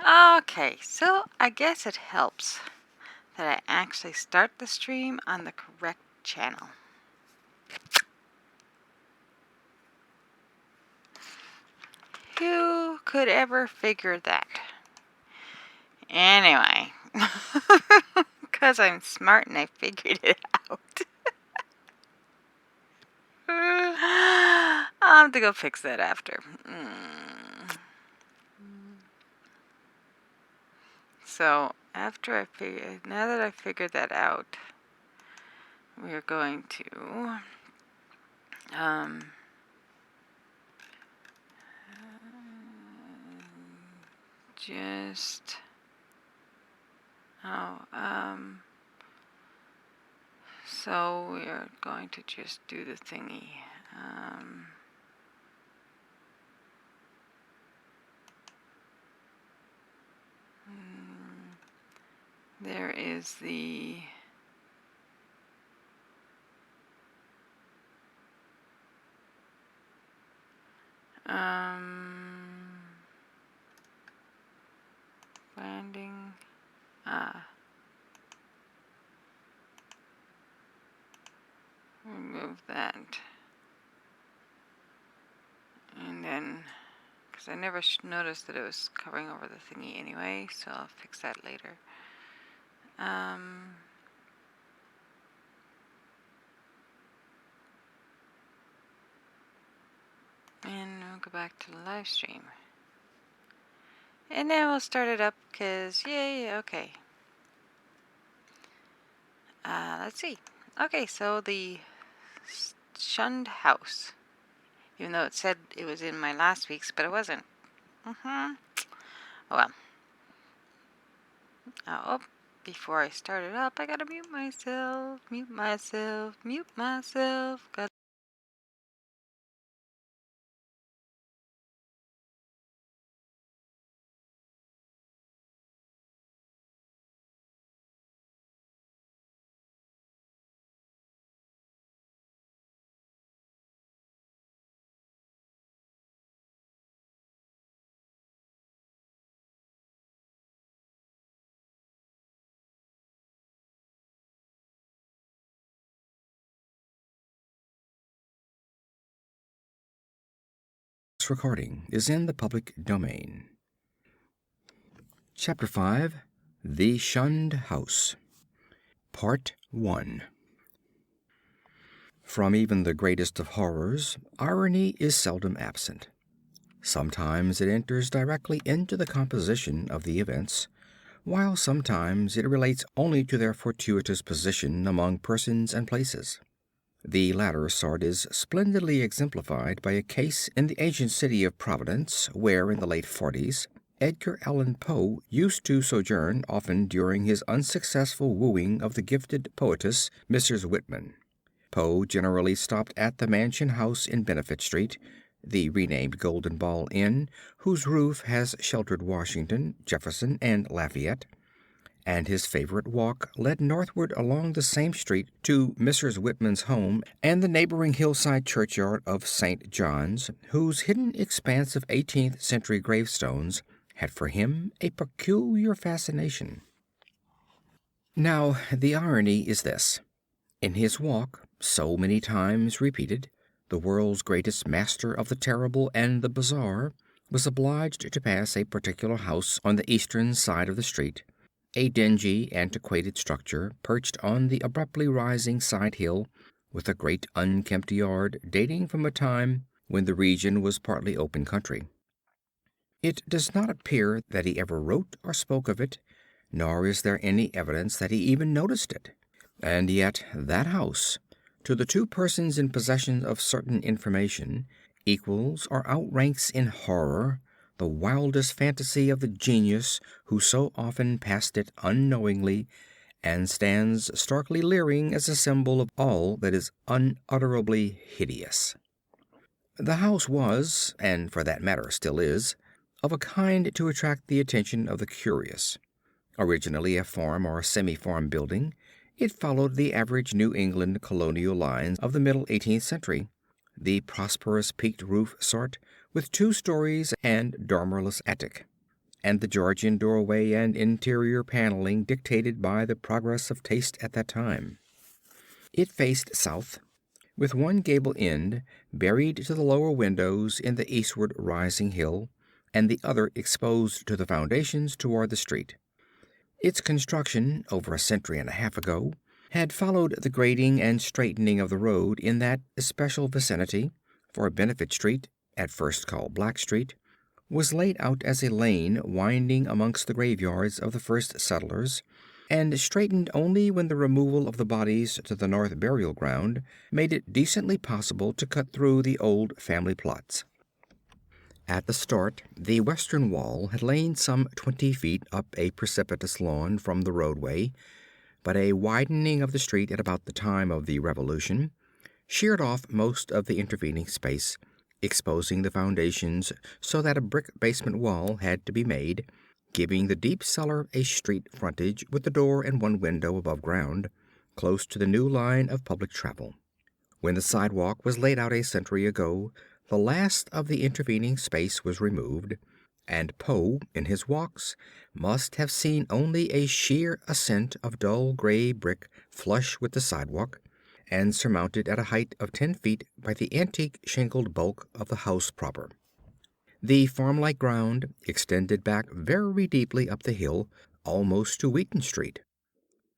Okay, so I guess it helps that I actually start the stream on the correct channel. Who could ever figure that? Anyway, because I'm smart and I figured it out. I'll have to go fix that after. So now that I figured that out, we're going to just so we are going to just do the thingy. There is the branding. Remove that. And then, because I never noticed that it was covering over the thingy anyway, so I'll fix that later. And we'll go back to the live stream. And then we'll start it up, because, yay, okay. Let's see. Okay, so the Shunned house. Even though it said it was in my last week's, but it wasn't. Oh well. Before I start it up, I gotta mute myself. This recording is in the public domain. Chapter 5: The Shunned House. Part 1. From even the greatest of horrors, irony is seldom absent. Sometimes it enters directly into the composition of the events, while sometimes it relates only to their fortuitous position among persons and places. The latter sort is splendidly exemplified by a case in the ancient city of Providence, where in the late 40s Edgar Allan Poe used to sojourn often during his unsuccessful wooing of the gifted poetess Mrs. Whitman. Poe generally stopped at the Mansion House in Benefit Street, the renamed Golden Ball Inn, whose roof has sheltered Washington, Jefferson, and Lafayette, and his favorite walk led northward along the same street to Mrs. Whitman's home and the neighboring hillside churchyard of St. John's, whose hidden expanse of 18th century gravestones had for him a peculiar fascination. Now, the irony is this. In his walk, so many times repeated, the world's greatest master of the terrible and the bizarre was obliged to pass a particular house on the eastern side of the street, a dingy, antiquated structure perched on the abruptly rising side hill, with a great unkempt yard dating from a time when the region was partly open country. It does not appear that he ever wrote or spoke of it, nor is there any evidence that he even noticed it. And yet that house, to the two persons in possession of certain information, equals or outranks in horror the wildest fantasy of the genius who so often passed it unknowingly, and stands starkly leering as a symbol of all that is unutterably hideous. The house was, and for that matter still is, of a kind to attract the attention of the curious. Originally a farm or semi-farm building, it followed the average New England colonial lines of the middle 18th century, the prosperous peaked roof sort, with 2 stories and dormerless attic. and the Georgian doorway and interior paneling dictated by the progress of taste at that time. It faced south, with one gable end buried to the lower windows in the eastward rising hill, and the other exposed to the foundations toward the street. Its construction, over a century and a half ago, had followed the grading and straightening of the road in that especial vicinity, for Benefit Street, at first called Black Street, was laid out as a lane winding amongst the graveyards of the first settlers, and straightened only when the removal of the bodies to the north burial ground made it decently possible to cut through the old family plots. At the start, the western wall had lain some 20 feet up a precipitous lawn from the roadway, but a widening of the street at about the time of the Revolution sheared off most of the intervening space, exposing the foundations so that a brick basement wall had to be made, giving the deep cellar a street frontage with a door and one window above ground, close to the new line of public travel. When the sidewalk was laid out a century ago, the last of the intervening space was removed, and Poe, in his walks, must have seen only a sheer ascent of dull gray brick flush with the sidewalk, and surmounted at a height of 10 feet by the antique shingled bulk of the house proper. The farm-like ground extended back very deeply up the hill, almost to Wheaton Street.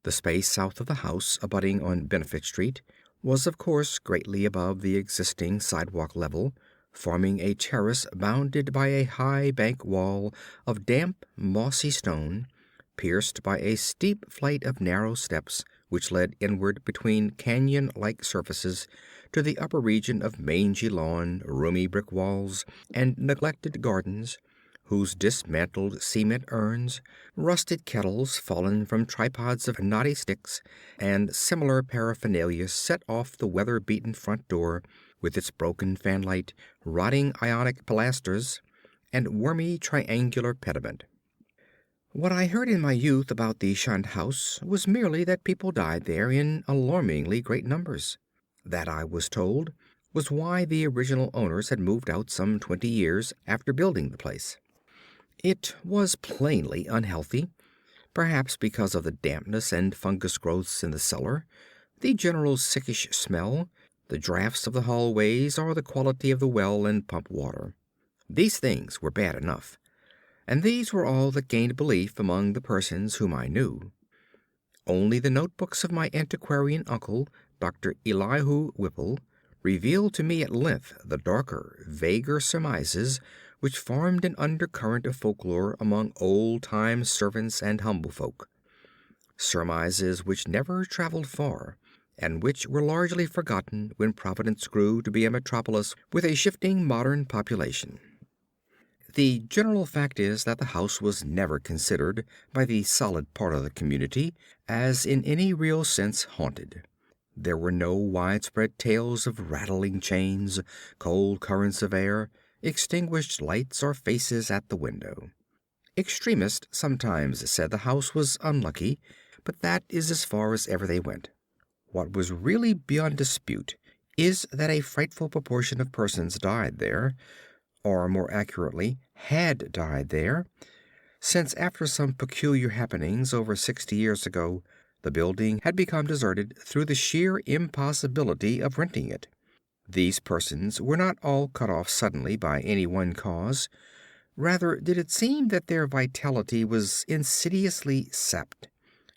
The space south of the house, abutting on Benefit Street, was of course greatly above the existing sidewalk level, forming a terrace bounded by a high bank wall of damp, mossy stone, pierced by a steep flight of narrow steps which led inward between canyon-like surfaces to the upper region of mangy lawn, roomy brick walls, and neglected gardens, whose dismantled cement urns, rusted kettles fallen from tripods of knotty sticks, and similar paraphernalia set off the weather-beaten front door with its broken fanlight, rotting ionic pilasters, and wormy triangular pediment. What I heard in my youth about the Shunned house was merely that people died there in alarmingly great numbers. That, I was told, was why the original owners had moved out some 20 years after building the place. It was plainly unhealthy, perhaps because of the dampness and fungus growths in the cellar, the general sickish smell, the drafts of the hallways, or the quality of the well and pump water. These things were bad enough, and these were all that gained belief among the persons whom I knew. Only the notebooks of my antiquarian uncle, Dr. Elihu Whipple, revealed to me at length the darker, vaguer surmises which formed an undercurrent of folklore among old-time servants and humble folk. Surmises which never traveled far, and which were largely forgotten when Providence grew to be a metropolis with a shifting modern population. The general fact is that the house was never considered by the solid part of the community as in any real sense haunted. There were no widespread tales of rattling chains, cold currents of air, extinguished lights, or faces at the window. Extremists sometimes said the house was unlucky, but that is as far as ever they went. What was really beyond dispute is that a frightful proportion of persons died there, or more accurately, had died there, since after some peculiar happenings over 60 years ago, the building had become deserted through the sheer impossibility of renting it. These persons were not all cut off suddenly by any one cause. Rather did it seem that their vitality was insidiously sapped,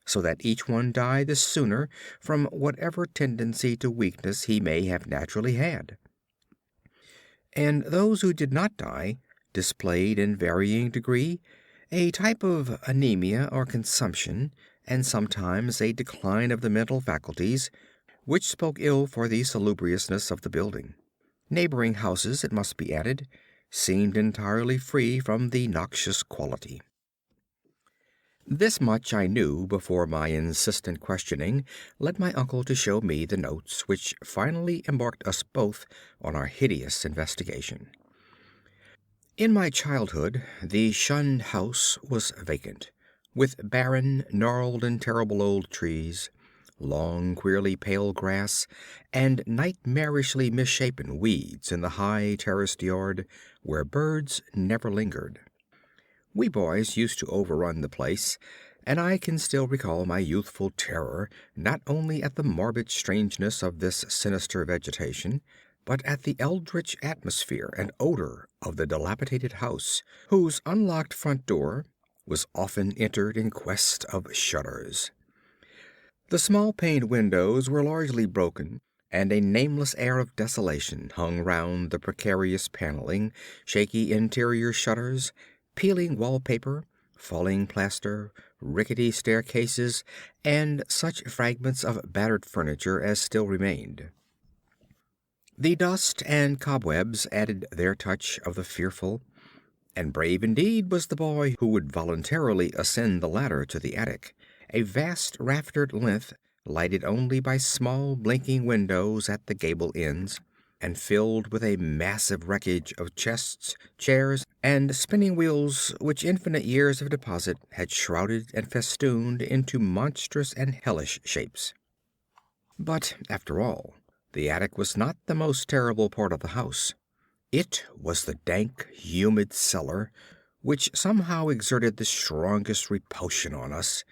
so that each one died the sooner from whatever tendency to weakness he may have naturally had. And those who did not die displayed in varying degree a type of anemia or consumption, and sometimes a decline of the mental faculties, which spoke ill for the salubriousness of the building. Neighboring houses, it must be added, seemed entirely free from the noxious quality. This much I knew before my insistent questioning led my uncle to show me the notes which finally embarked us both on our hideous investigation. In my childhood, the Shunned house was vacant, with barren, gnarled, and terrible old trees, long, queerly pale grass, and nightmarishly misshapen weeds in the high terraced yard where birds never lingered. We boys used to overrun the place, and I can still recall my youthful terror not only at the morbid strangeness of this sinister vegetation, but at the eldritch atmosphere and odor of the dilapidated house, whose unlocked front door was often entered in quest of shudders. The small paned windows were largely broken, and a nameless air of desolation hung round the precarious paneling, shaky interior shutters, peeling wallpaper, falling plaster, rickety staircases, and such fragments of battered furniture as still remained. The dust and cobwebs added their touch of the fearful, and brave indeed was the boy who would voluntarily ascend the ladder to the attic, a vast raftered length lighted only by small blinking windows at the gable ends, and filled with a massive wreckage of chests, chairs, and spinning wheels which infinite years of deposit had shrouded and festooned into monstrous and hellish shapes. But, after all, the attic was not the most terrible part of the house. It was the dank, humid cellar, which somehow exerted the strongest repulsion on us,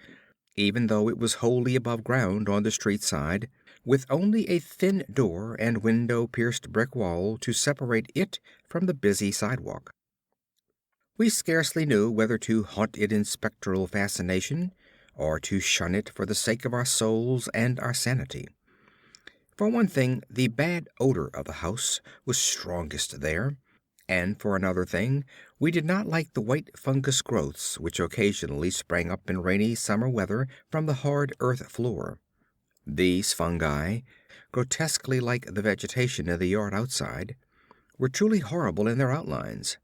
even though it was wholly above ground on the street side, with only a thin door and window-pierced brick wall to separate it from the busy sidewalk. We scarcely knew whether to haunt it in spectral fascination, or to shun it for the sake of our souls and our sanity. For one thing, the bad odor of the house was strongest there, and for another thing, we did not like the white fungus growths which occasionally sprang up in rainy summer weather from the hard earth floor. These fungi, grotesquely like the vegetation in the yard outside, were truly horrible in their outlines,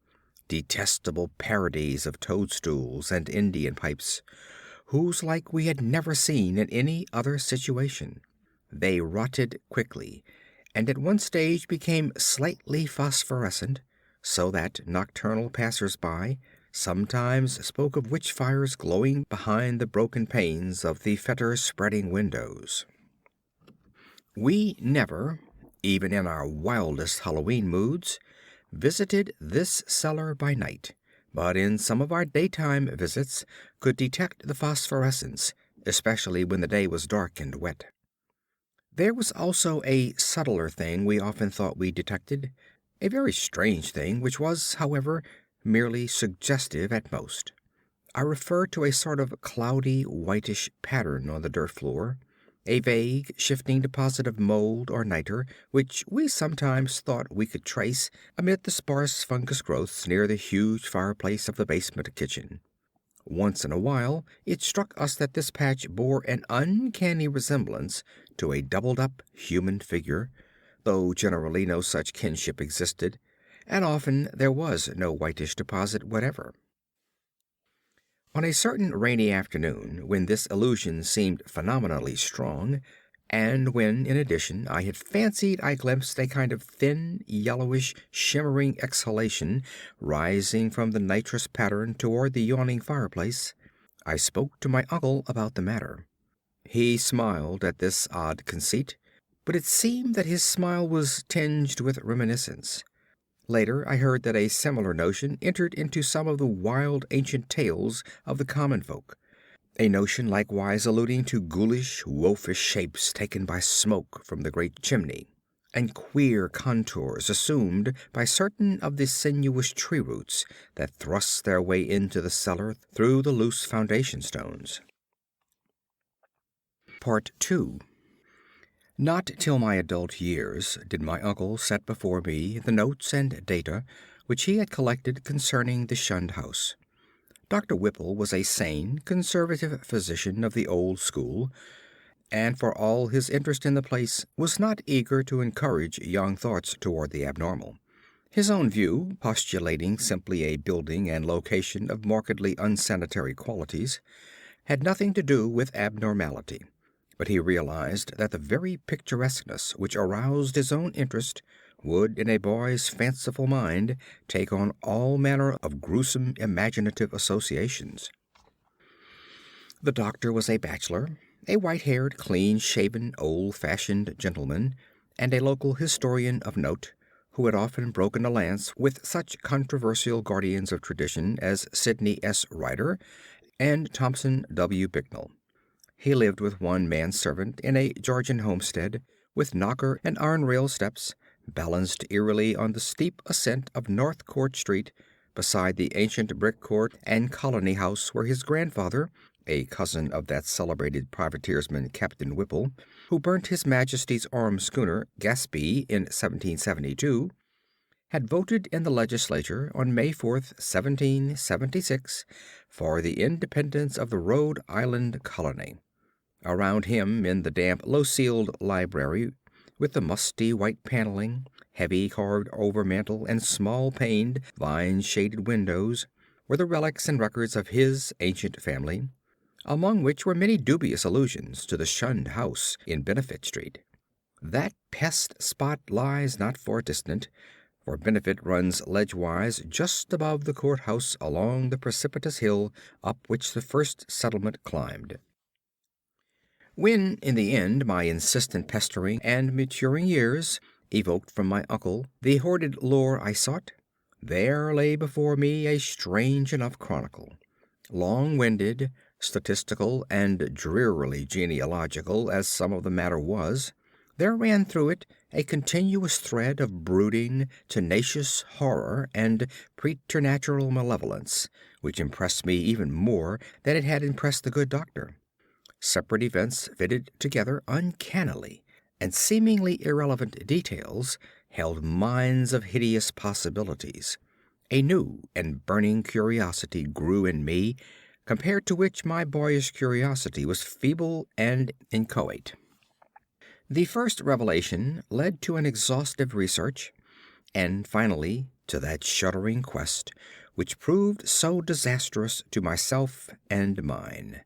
detestable parodies of toadstools and Indian pipes, whose like we had never seen in any other situation. They rotted quickly, and at one stage became slightly phosphorescent, so that nocturnal passers-by sometimes spoke of witch fires glowing behind the broken panes of the fetor-spreading windows. We never, even in our wildest Halloween moods, visited this cellar by night, but in some of our daytime visits could detect the phosphorescence, especially when the day was dark and wet. There was also a subtler thing we often thought we detected, a very strange thing which was, however, merely suggestive at most. I refer to a sort of cloudy whitish pattern on the dirt floor, a vague shifting deposit of mold or niter which we sometimes thought we could trace amid the sparse fungus growths near the huge fireplace of the basement kitchen. Once in a while it struck us that this patch bore an uncanny resemblance to a doubled-up human figure, though generally no such kinship existed, and often there was no whitish deposit whatever. On a certain rainy afternoon, when this illusion seemed phenomenally strong, and when, in addition, I had fancied I glimpsed a kind of thin, yellowish, shimmering exhalation rising from the nitrous pattern toward the yawning fireplace, I spoke to my uncle about the matter. He smiled at this odd conceit, but it seemed that his smile was tinged with reminiscence. Later I heard that a similar notion entered into some of the wild ancient tales of the common folk, a notion likewise alluding to ghoulish, wolfish shapes taken by smoke from the great chimney, and queer contours assumed by certain of the sinuous tree roots that thrust their way into the cellar through the loose foundation stones. Part 2. Not till my adult years did my uncle set before me the notes and data which he had collected concerning the Shunned house. Dr. Whipple was a sane, conservative physician of the old school, and for all his interest in the place was not eager to encourage young thoughts toward the abnormal. His own view, postulating simply a building and location of markedly unsanitary qualities, had nothing to do with abnormality, but he realized that the very picturesqueness which aroused his own interest would in a boy's fanciful mind take on all manner of gruesome imaginative associations. The doctor was a bachelor, a white-haired, clean-shaven, old-fashioned gentleman, and a local historian of note, who had often broken a lance with such controversial guardians of tradition as Sidney S. Ryder and Thompson W. Bicknell. He lived with one manservant in a Georgian homestead, with knocker and iron rail steps, balanced eerily on the steep ascent of North Court Street, beside the ancient brick court and colony house where his grandfather, a cousin of that celebrated privateersman Captain Whipple, who burnt His Majesty's armed schooner Gaspee in 1772, had voted in the legislature on May 4th, 1776, for the independence of the Rhode Island colony. Around him, in the damp, low-ceiled library, with the musty white paneling, heavy carved overmantel, and small-paned, vine-shaded windows, were the relics and records of his ancient family, among which were many dubious allusions to the Shunned house in Benefit Street. That pest spot lies not far distant, for Benefit runs ledgewise just above the courthouse along the precipitous hill up which the first settlement climbed. When, in the end, my insistent pestering and maturing years evoked from my uncle the hoarded lore I sought, there lay before me a strange enough chronicle, long-winded, statistical, and drearily genealogical as some of the matter was. There ran through it a continuous thread of brooding, tenacious horror and preternatural malevolence, which impressed me even more than it had impressed the good doctor. Separate events fitted together uncannily, and seemingly irrelevant details held mines of hideous possibilities. A new and burning curiosity grew in me, compared to which my boyish curiosity was feeble and inchoate. The first revelation led to an exhaustive research, and finally to that shuddering quest which proved so disastrous to myself and mine.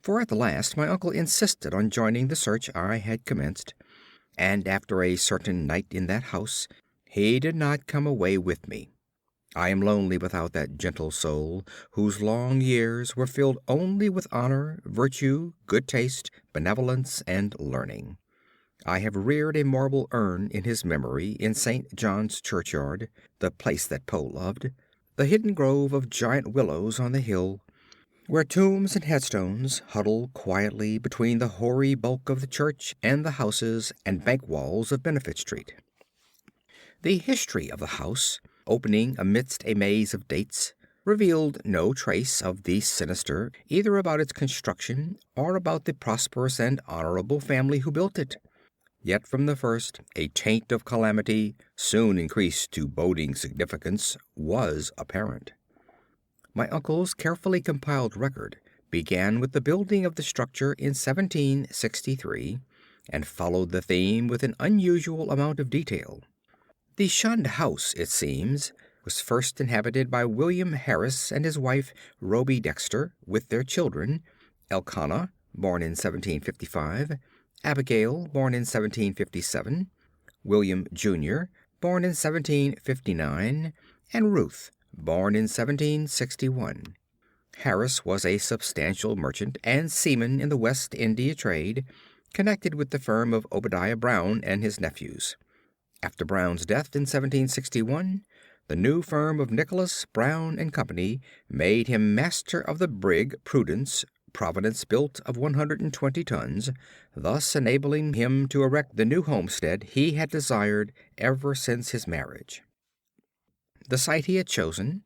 For at the last my uncle insisted on joining the search I had commenced, and after a certain night in that house he did not come away with me. I am lonely without that gentle soul whose long years were filled only with honor, virtue, good taste, benevolence, and learning. I have reared a marble urn in his memory in St. John's churchyard, the place that Poe loved, the hidden grove of giant willows on the hill, where tombs and headstones huddle quietly between the hoary bulk of the church and the houses and bank walls of Benefit Street. The history of the house, opening amidst a maze of dates, revealed no trace of the sinister either about its construction or about the prosperous and honorable family who built it. Yet from the first a taint of calamity, soon increased to boding significance, was apparent. My uncle's carefully compiled record began with the building of the structure in 1763, and followed the theme with an unusual amount of detail. The Shunned house, it seems, was first inhabited by William Harris and his wife Rhoby Dexter, with their children, Elkanah, born in 1755, Abigail, born in 1757, William Jr., born in 1759, and Ruth, born in 1761. Harris was a substantial merchant and seaman in the West India trade, connected with the firm of Obadiah Brown and his nephews. After Brown's death in 1761, the new firm of Nicholas, Brown and Company made him master of the brig Prudence, Providence built of 120 tons, thus enabling him to erect the new homestead he had desired ever since his marriage. The site he had chosen,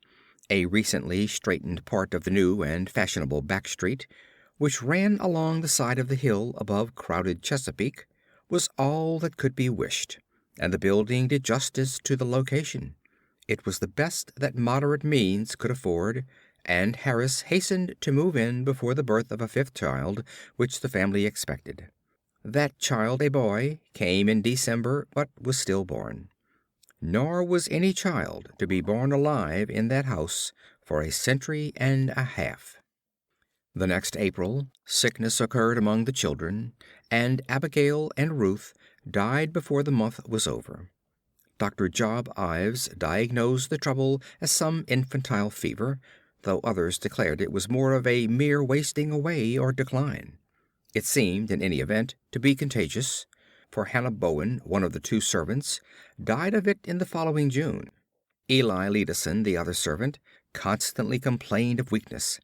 a recently straightened part of the new and fashionable back street, which ran along the side of the hill above crowded Chesapeake, was all that could be wished, and the building did justice to the location. It was the best that moderate means could afford, and Harris hastened to move in before the birth of a fifth child, which the family expected. That child, a boy, came in December, but was stillborn. Nor was any child to be born alive in that house for a century and a half. The next April, sickness occurred among the children, and Abigail and Ruth died before the month was over. Dr. Job Ives diagnosed the trouble as some infantile fever, though others declared it was more of a mere wasting away or decline. It seemed, in any event, to be contagious, for Hannah Bowen, one of the two servants, died of it in the following June. Eli Leadison, the other servant, constantly complained of weakness,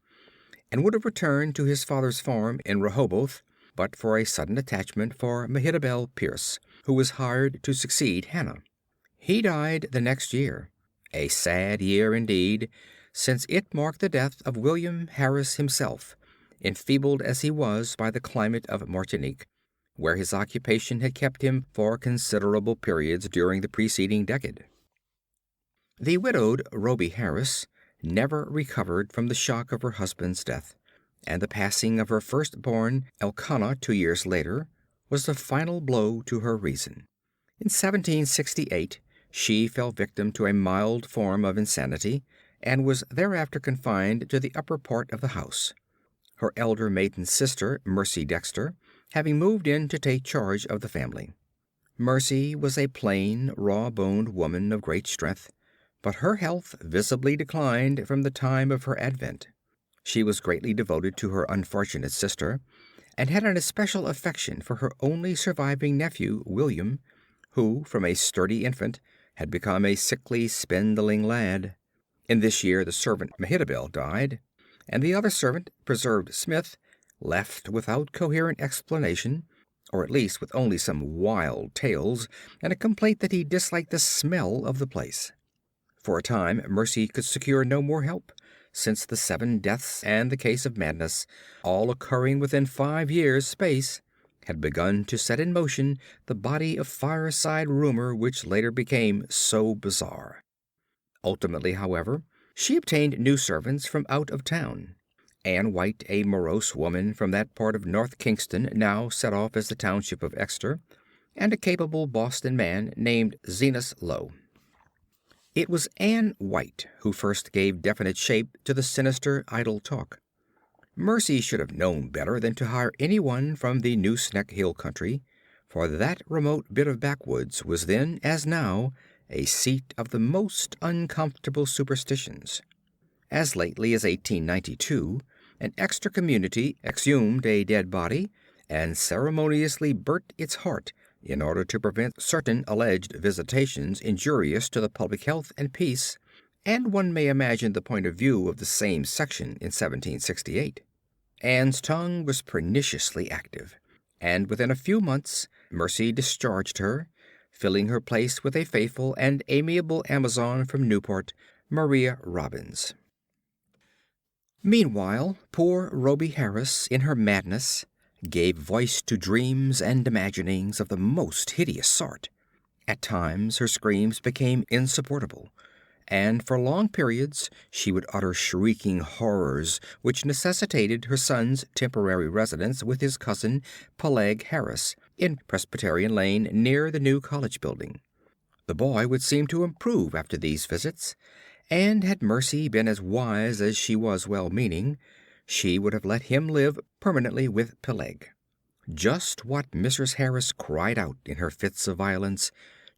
and would have returned to his father's farm in Rehoboth but for a sudden attachment for Mehitabel Pierce, who was hired to succeed Hannah. He died the next year, a sad year indeed, since it marked the death of William Harris himself, enfeebled as he was by the climate of Martinique, where his occupation had kept him for considerable periods during the preceding decade. The widowed Roby Harris never recovered from the shock of her husband's death, and the passing of her firstborn, Elkanah, 2 years later, was the final blow to her reason. In 1768, she fell victim to a mild form of insanity, and was thereafter confined to the upper part of the house, her elder maiden sister, Mercy Dexter, having moved in to take charge of the family. Mercy was a plain, raw-boned woman of great strength, but her health visibly declined from the time of her advent. She was greatly devoted to her unfortunate sister, and had an especial affection for her only surviving nephew, William, who, from a sturdy infant, had become a sickly, spindling lad. In this year the servant Mehitabel died, and the other servant, Preserved Smith, left without coherent explanation, or at least with only some wild tales and a complaint that he disliked the smell of the place. For a time Mercy could secure no more help, since the 7 deaths and the case of madness, all occurring within 5 years' space, had begun to set in motion the body of fireside rumor which later became so bizarre. Ultimately, however, she obtained new servants from out of town. Anne White, a morose woman from that part of North Kingston now set off as the township of Exeter, and a capable Boston man named Zenas Lowe. It was Anne White who first gave definite shape to the sinister idle talk. Mercy should have known better than to hire anyone from the Nooseneck Hill country, for that remote bit of backwoods was then, as now, a seat of the most uncomfortable superstitions. As lately as 1892, an Exeter community exhumed a dead body and ceremoniously burnt its heart in order to prevent certain alleged visitations injurious to the public health and peace, and one may imagine the point of view of the same section in 1768. Anne's tongue was perniciously active, and within a few months Mercy discharged her, filling her place with a faithful and amiable Amazon from Newport, Maria Robbins. Meanwhile, poor Roby Harris, in her madness, gave voice to dreams and imaginings of the most hideous sort. At times her screams became insupportable, and for long periods she would utter shrieking horrors which necessitated her son's temporary residence with his cousin Peleg Harris in Presbyterian Lane near the new college building. The boy would seem to improve after these visits, and had Mercy been as wise as she was well-meaning, she would have let him live permanently with Peleg. Just what Mrs. Harris cried out in her fits of violence,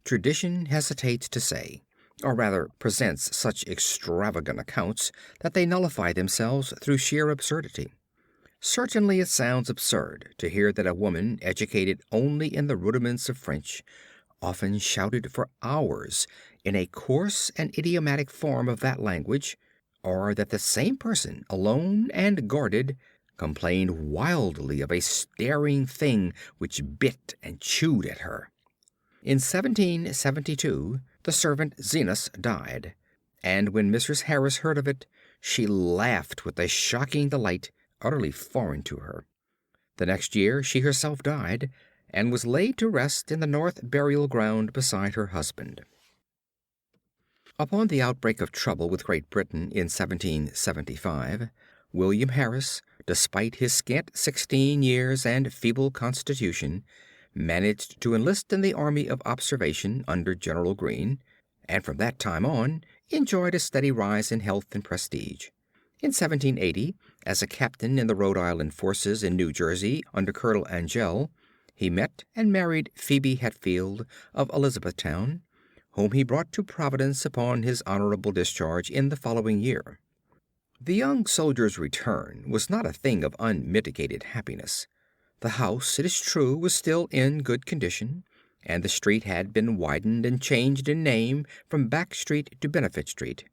tradition hesitates to say, or rather presents such extravagant accounts that they nullify themselves through sheer absurdity. Certainly it sounds absurd to hear that a woman educated only in the rudiments of French often shouted for hours in a coarse and idiomatic form of that language, or that the same person, alone and guarded, complained wildly of a staring thing which bit and chewed at her. In 1772 the servant Zenas died, and when Mrs. Harris heard of it, she laughed with a shocking delight utterly foreign to her. The next year she herself died, and was laid to rest in the North Burial Ground beside her husband. Upon the outbreak of trouble with Great Britain in 1775, William Harris, despite his scant 16 years and feeble constitution, managed to enlist in the Army of Observation under General Greene, and from that time on enjoyed a steady rise in health and prestige. In 1780, as a captain in the Rhode Island forces in New Jersey under Colonel Angell, he met and married Phoebe Hetfield of Elizabethtown, whom he brought to Providence upon his honorable discharge in the following year. The young soldier's return was not a thing of unmitigated happiness. The house, it is true, was still in good condition, and the street had been widened and changed in name from Back Street to Benefit Street.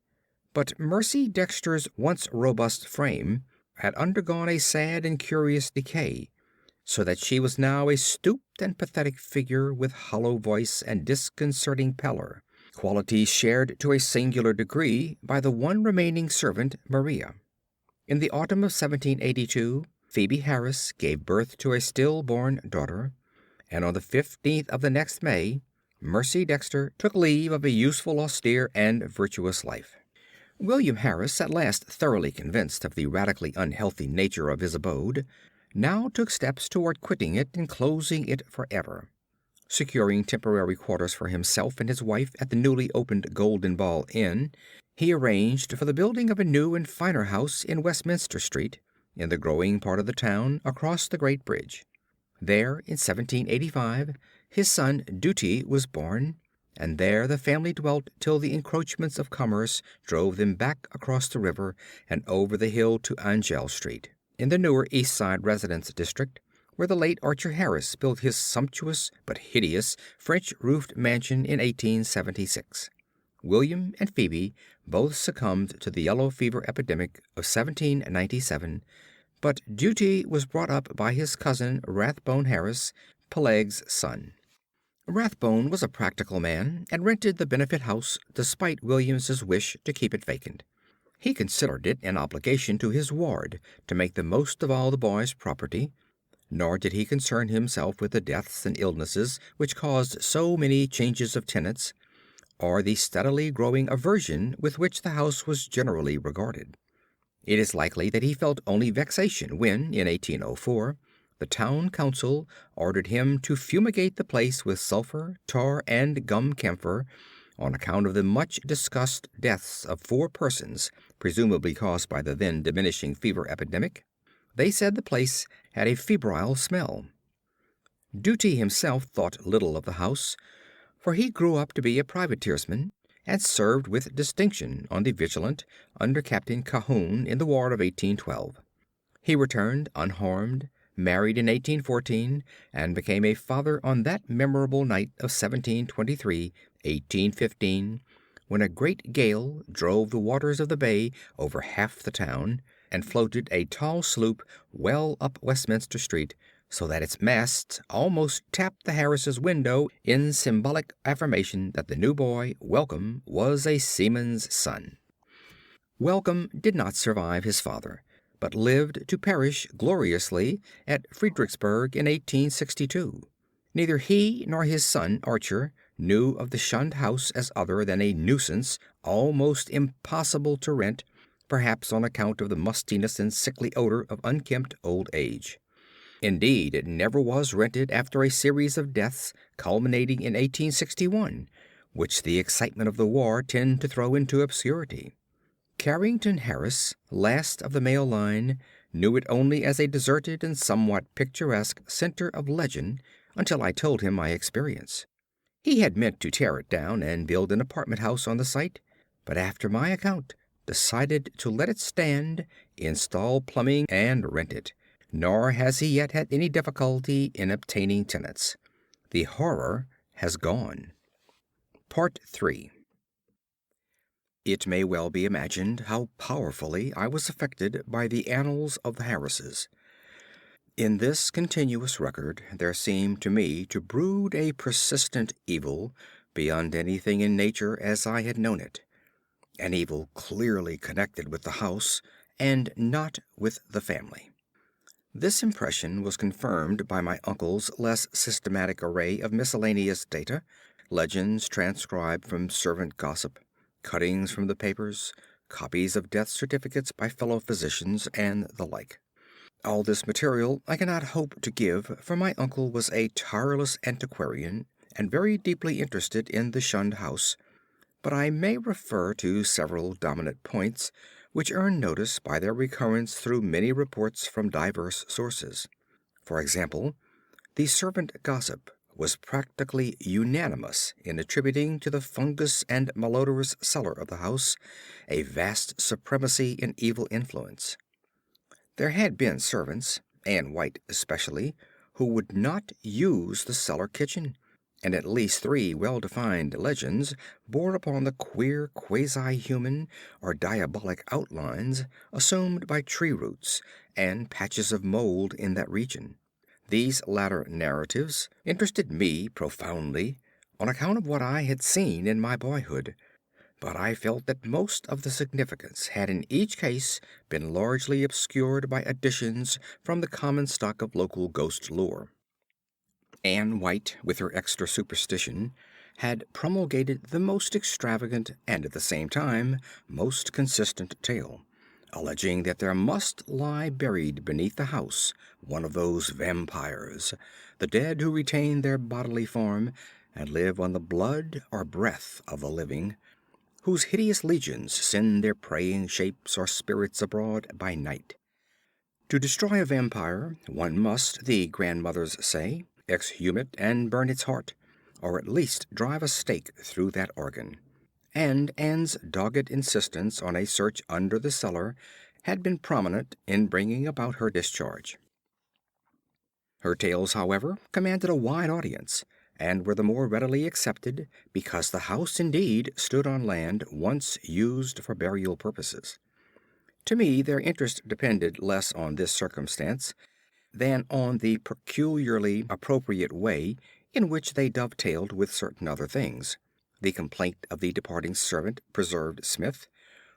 But Mercy Dexter's once robust frame had undergone a sad and curious decay, so that she was now a stooped and pathetic figure with hollow voice and disconcerting pallor, qualities shared to a singular degree by the one remaining servant, Maria. In the autumn of 1782, Phoebe Harris gave birth to a stillborn daughter, and on the 15th of the next May, Mercy Dexter took leave of a useful, austere, and virtuous life. William Harris, at last thoroughly convinced of the radically unhealthy nature of his abode, now took steps toward quitting it and closing it forever. Securing temporary quarters for himself and his wife at the newly opened Golden Ball Inn, he arranged for the building of a new and finer house in Westminster Street, in the growing part of the town across the Great Bridge. There, in 1785, his son Duty was born, and there the family dwelt till the encroachments of commerce drove them back across the river and over the hill to Angell Street, in the newer East Side residence district, where the late Archer Harris built his sumptuous but hideous French-roofed mansion in 1876. William and Phoebe both succumbed to the yellow fever epidemic of 1797, but Duty was brought up by his cousin Rathbone Harris, Peleg's son. Rathbone was a practical man, and rented the Benefit House despite William's wish to keep it vacant. He considered it an obligation to his ward to make the most of all the boy's property, nor did he concern himself with the deaths and illnesses which caused so many changes of tenants, or the steadily growing aversion with which the house was generally regarded. It is likely that he felt only vexation when, in 1804, the town council ordered him to fumigate the place with sulphur, tar, and gum camphor, on account of the much discussed deaths of 4 persons, presumably caused by the then diminishing fever epidemic. They said the place had a febrile smell. Duty himself thought little of the house, for he grew up to be a privateersman, and served with distinction on the Vigilant under Captain Cahoon in the war of 1812. He returned unharmed, married in 1814, and became a father on that memorable night of 1723, 1815, when a great gale drove the waters of the bay over half the town, and floated a tall sloop well up Westminster Street, so that its masts almost tapped the Harrises' window in symbolic affirmation that the new boy, Welcome, was a seaman's son. Welcome did not survive his father, but lived to perish gloriously at Fredericksburg in 1862. Neither he nor his son Archer knew of the Shunned house as other than a nuisance almost impossible to rent, perhaps on account of the mustiness and sickly odor of unkempt old age. Indeed, it never was rented after a series of deaths culminating in 1861, which the excitement of the war tended to throw into obscurity. Carrington Harris, last of the male line, knew it only as a deserted and somewhat picturesque center of legend until I told him my experience. He had meant to tear it down and build an apartment house on the site, but after my account decided to let it stand, install plumbing, and rent it. Nor has he yet had any difficulty in obtaining tenants. The horror has gone. Part 3. It may well be imagined how powerfully I was affected by the annals of the Harrises. In this continuous record there seemed to me to brood a persistent evil beyond anything in nature as I had known it. An evil clearly connected with the house and not with the family. This impression was confirmed by my uncle's less systematic array of miscellaneous data, legends transcribed from servant gossip, cuttings from the papers, copies of death certificates by fellow physicians, and the like. All this material I cannot hope to give, for my uncle was a tireless antiquarian and very deeply interested in the Shunned house, but I may refer to several dominant points which earn notice by their recurrence through many reports from diverse sources. For example, the servant gossip was practically unanimous in attributing to the fungus and malodorous cellar of the house a vast supremacy in evil influence. There had been servants, Anne White especially, who would not use the cellar kitchen, and at least three well-defined legends bore upon the queer quasi-human or diabolic outlines assumed by tree roots and patches of mold in that region. These latter narratives interested me profoundly on account of what I had seen in my boyhood, but I felt that most of the significance had in each case been largely obscured by additions from the common stock of local ghost lore. Anne White, with her extra superstition, had promulgated the most extravagant and at the same time most consistent tale, alleging that there must lie buried beneath the house one of those vampires, the dead who retain their bodily form and live on the blood or breath of the living, whose hideous legions send their preying shapes or spirits abroad by night. To destroy a vampire, one must, the grandmothers say, exhume it and burn its heart, or at least drive a stake through that organ. And Anne's dogged insistence on a search under the cellar had been prominent in bringing about her discharge. Her tales, however, commanded a wide audience, and were the more readily accepted because the house indeed stood on land once used for burial purposes. To me, their interest depended less on this circumstance than on the peculiarly appropriate way in which they dovetailed with certain other things. The complaint of the departing servant, Preserved Smith,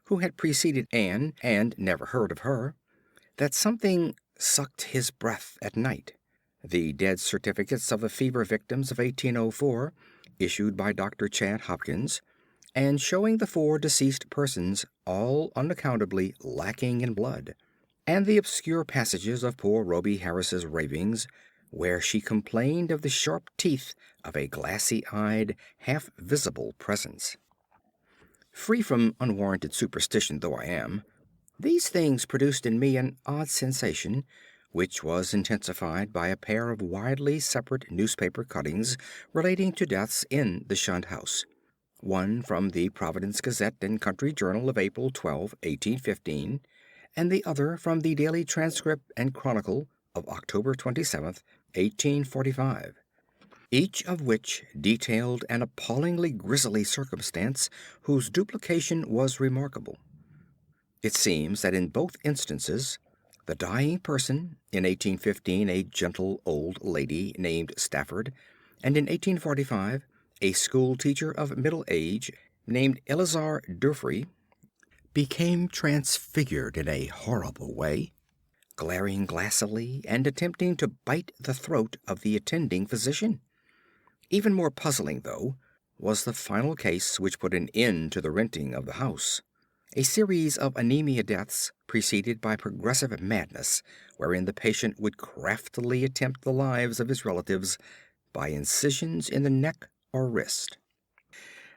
who had preceded Anne and never heard of her, that something sucked his breath at night. The death certificates of the fever victims of 1804, issued by Dr. Chad Hopkins, and showing the four deceased persons all unaccountably lacking in blood, and the obscure passages of poor Rhoby Harris's ravings, where she complained of the sharp teeth of a glassy-eyed, half-visible presence. Free from unwarranted superstition though I am, these things produced in me an odd sensation, which was intensified by a pair of widely separate newspaper cuttings relating to deaths in the Shunned house. One from the Providence Gazette and Country Journal of April 12, 1815, and the other from the Daily Transcript and Chronicle of October 27, 1845, each of which detailed an appallingly grisly circumstance whose duplication was remarkable. It seems that in both instances the dying person, in 1815 a gentle old lady named Stafford, and in 1845 a school teacher of middle age named Eleazar Durfee, became transfigured in a horrible way, glaring glassily and attempting to bite the throat of the attending physician. Even more puzzling, though, was the final case which put an end to the renting of the house. A series of anemia deaths preceded by progressive madness, wherein the patient would craftily attempt the lives of his relatives by incisions in the neck or wrist.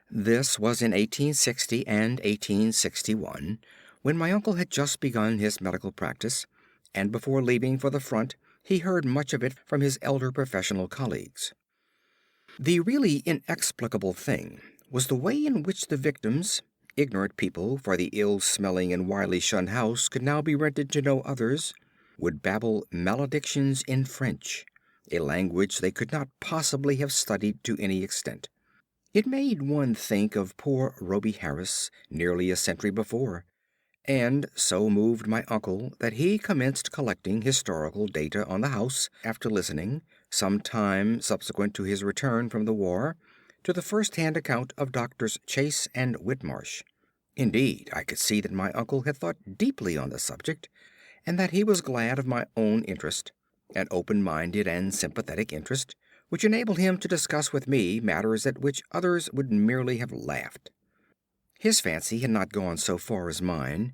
This was in 1860 and 1861, when my uncle had just begun his medical practice, and before leaving for the front he heard much of it from his elder professional colleagues. The really inexplicable thing was the way in which the victims, ignorant people, for the ill-smelling and widely shunned house could now be rented to no others, would babble maledictions in French, a language they could not possibly have studied to any extent. It made one think of poor Rhoby Harris nearly a century before, and so moved my uncle that he commenced collecting historical data on the house after listening, some time subsequent to his return from the war, to the first-hand account of Doctors Chase and Whitmarsh. Indeed, I could see that my uncle had thought deeply on the subject, and that he was glad of my own interest, an open-minded and sympathetic interest, which enabled him to discuss with me matters at which others would merely have laughed. His fancy had not gone so far as mine,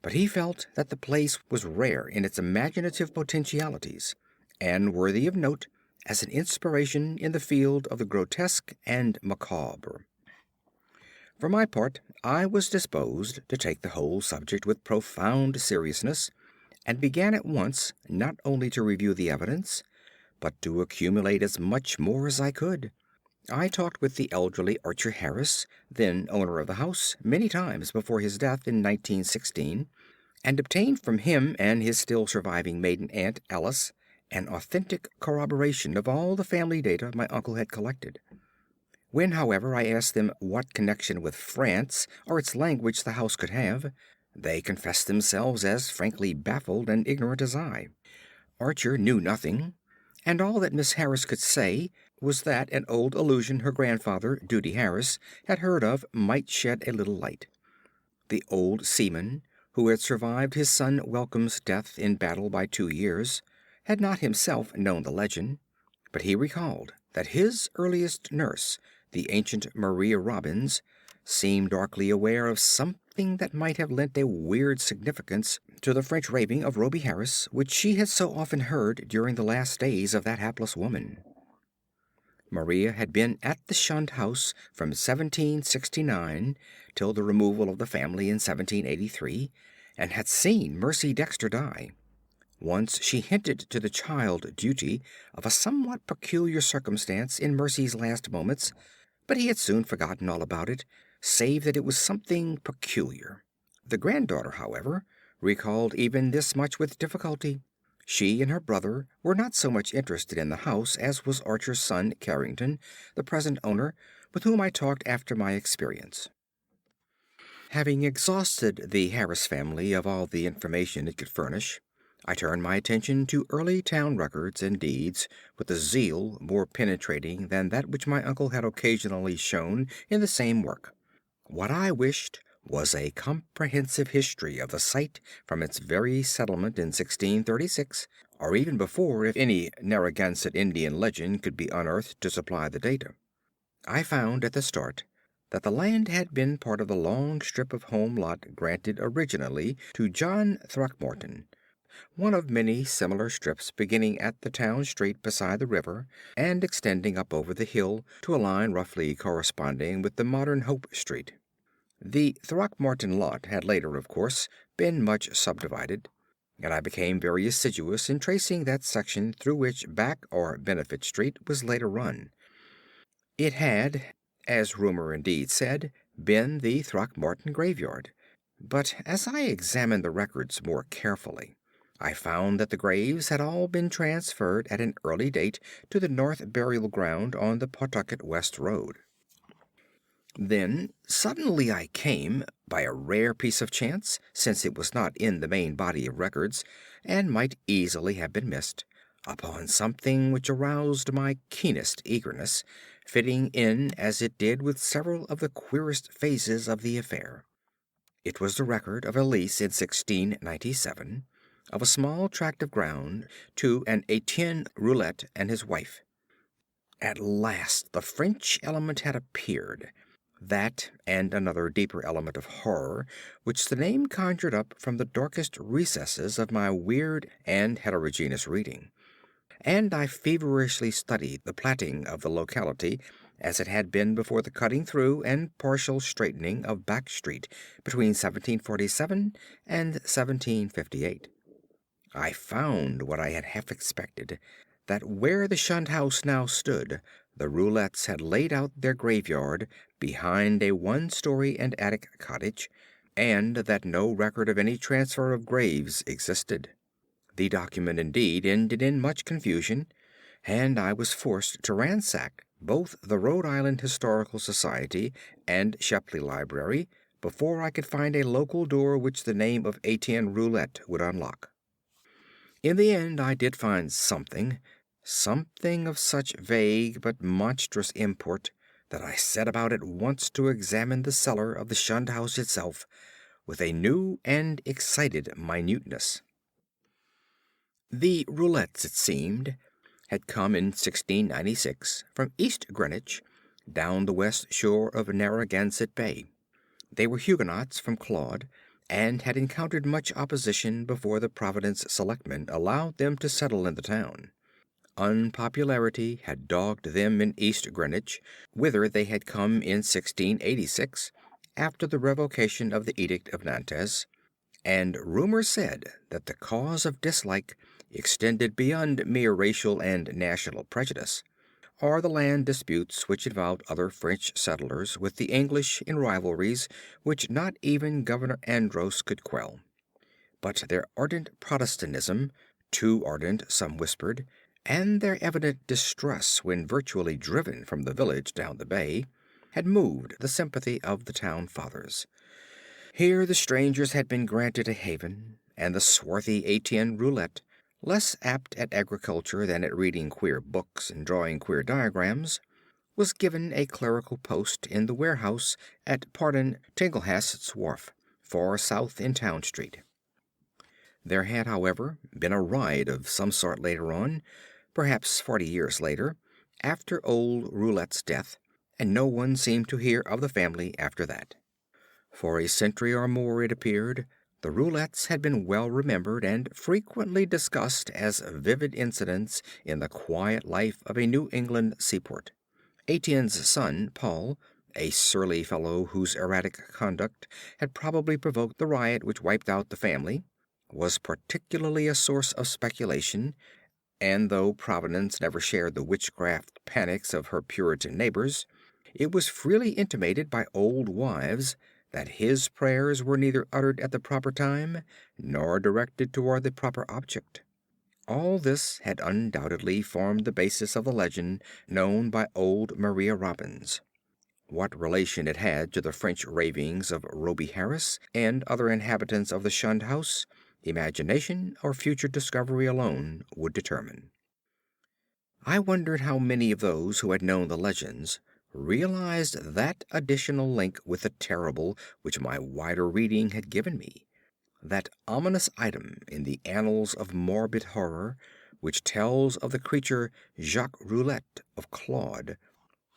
but he felt that the place was rare in its imaginative potentialities, and worthy of note as an inspiration in the field of the grotesque and macabre. For my part, I was disposed to take the whole subject with profound seriousness, and began at once not only to review the evidence, but to accumulate as much more as I could. I talked with the elderly Archer Harris, then owner of the house, many times before his death in 1916, and obtained from him and his still surviving maiden aunt, Alice, an authentic corroboration of all the family data my uncle had collected. When, however, I asked them what connection with France or its language the house could have, they confessed themselves as frankly baffled and ignorant as I. Archer knew nothing, and all that Miss Harris could say was that an old illusion her grandfather, Duty Harris, had heard of might shed a little light. The old seaman, who had survived his son Welcome's death in battle by 2 years, had not himself known the legend, but he recalled that his earliest nurse, the ancient Maria Robbins, seemed darkly aware of something that might have lent a weird significance to the French raving of Rhoby Harris, which she had so often heard during the last days of that hapless woman. Maria had been at the Shunned house from 1769 till the removal of the family in 1783, and had seen Mercy Dexter die. Once she hinted to the child Duty of a somewhat peculiar circumstance in Mercy's last moments, but he had soon forgotten all about it, save that it was something peculiar. The granddaughter, however, recalled even this much with difficulty. She and her brother were not so much interested in the house as was Archer's son, Carrington, the present owner, with whom I talked after my experience. Having exhausted the Harris family of all the information it could furnish, I turned my attention to early town records and deeds with a zeal more penetrating than that which my uncle had occasionally shown in the same work. What I wished was a comprehensive history of the site from its very settlement in 1636, or even before, if any Narragansett Indian legend could be unearthed to supply the data. I found at the start that the land had been part of the long strip of home lot granted originally to John Throckmorton, one of many similar strips beginning at the town street beside the river and extending up over the hill to a line roughly corresponding with the modern Hope Street. The Throckmorton lot had later, of course, been much subdivided, and I became very assiduous in tracing that section through which Back or Benefit Street was later run. It had, as rumor indeed said, been the Throckmorton graveyard, but as I examined the records more carefully, I found that the graves had all been transferred at an early date to the North Burial Ground on the Pawtucket West Road. Then suddenly I came, by a rare piece of chance, since it was not in the main body of records, and might easily have been missed, upon something which aroused my keenest eagerness, fitting in as it did with several of the queerest phases of the affair. It was the record of a lease in 1697 of a small tract of ground to an Etienne Roulette and his wife. At last the French element had appeared, that and another deeper element of horror which the name conjured up from the darkest recesses of my weird and heterogeneous reading, and I feverishly studied the platting of the locality as it had been before the cutting through and partial straightening of Back Street between 1747 and 1758. I found what I had half expected, that where the Shunned house now stood, the Roulettes had laid out their graveyard behind a one-story and attic cottage, and that no record of any transfer of graves existed. The document indeed ended in much confusion, and I was forced to ransack both the Rhode Island Historical Society and Shepley Library before I could find a local door which the name of Etienne Roulette would unlock. In the end I did find something of such vague but monstrous import that I set about at once to examine the cellar of the Shunned house itself with a new and excited minuteness. The Roulettes, it seemed, had come in 1696 from East Greenwich, down the west shore of Narragansett Bay. They were Huguenots from Claude, and had encountered much opposition before the Providence selectmen allowed them to settle in the town. Unpopularity had dogged them in East Greenwich, whither they had come in 1686, after the revocation of the Edict of Nantes, and rumor said that the cause of dislike extended beyond mere racial and national prejudice, or the land disputes which involved other French settlers with the English in rivalries which not even Governor Andros could quell. But their ardent Protestantism Too ardent, some whispered, and their evident distress when virtually driven from the village down the bay had moved the sympathy of the town fathers. Here the strangers had been granted a haven, and the swarthy Etienne Roulette, less apt at agriculture than at reading queer books and drawing queer diagrams, was given a clerical post in the warehouse at Pardon Tinglehast's wharf, far south in Town Street. There had, however, been a riot of some sort later on, perhaps 40 years later, after old Roulette's death, and no one seemed to hear of the family after that. For a century or more, it appeared, the Roulettes had been well remembered and frequently discussed as vivid incidents in the quiet life of a New England seaport. Etienne's son, Paul, a surly fellow whose erratic conduct had probably provoked the riot which wiped out the family, was particularly a source of speculation, and though Providence never shared the witchcraft panics of her Puritan neighbors, it was freely intimated by old wives that his prayers were neither uttered at the proper time nor directed toward the proper object. All this had undoubtedly formed the basis of the legend known by old Maria Robbins. What relation it had to the French ravings of Roby Harris and other inhabitants of the Shunned house, imagination or future discovery alone would determine. I wondered how many of those who had known the legends realized that additional link with the terrible which my wider reading had given me, that ominous item in the annals of morbid horror which tells of the creature Jacques Roulette of Claude,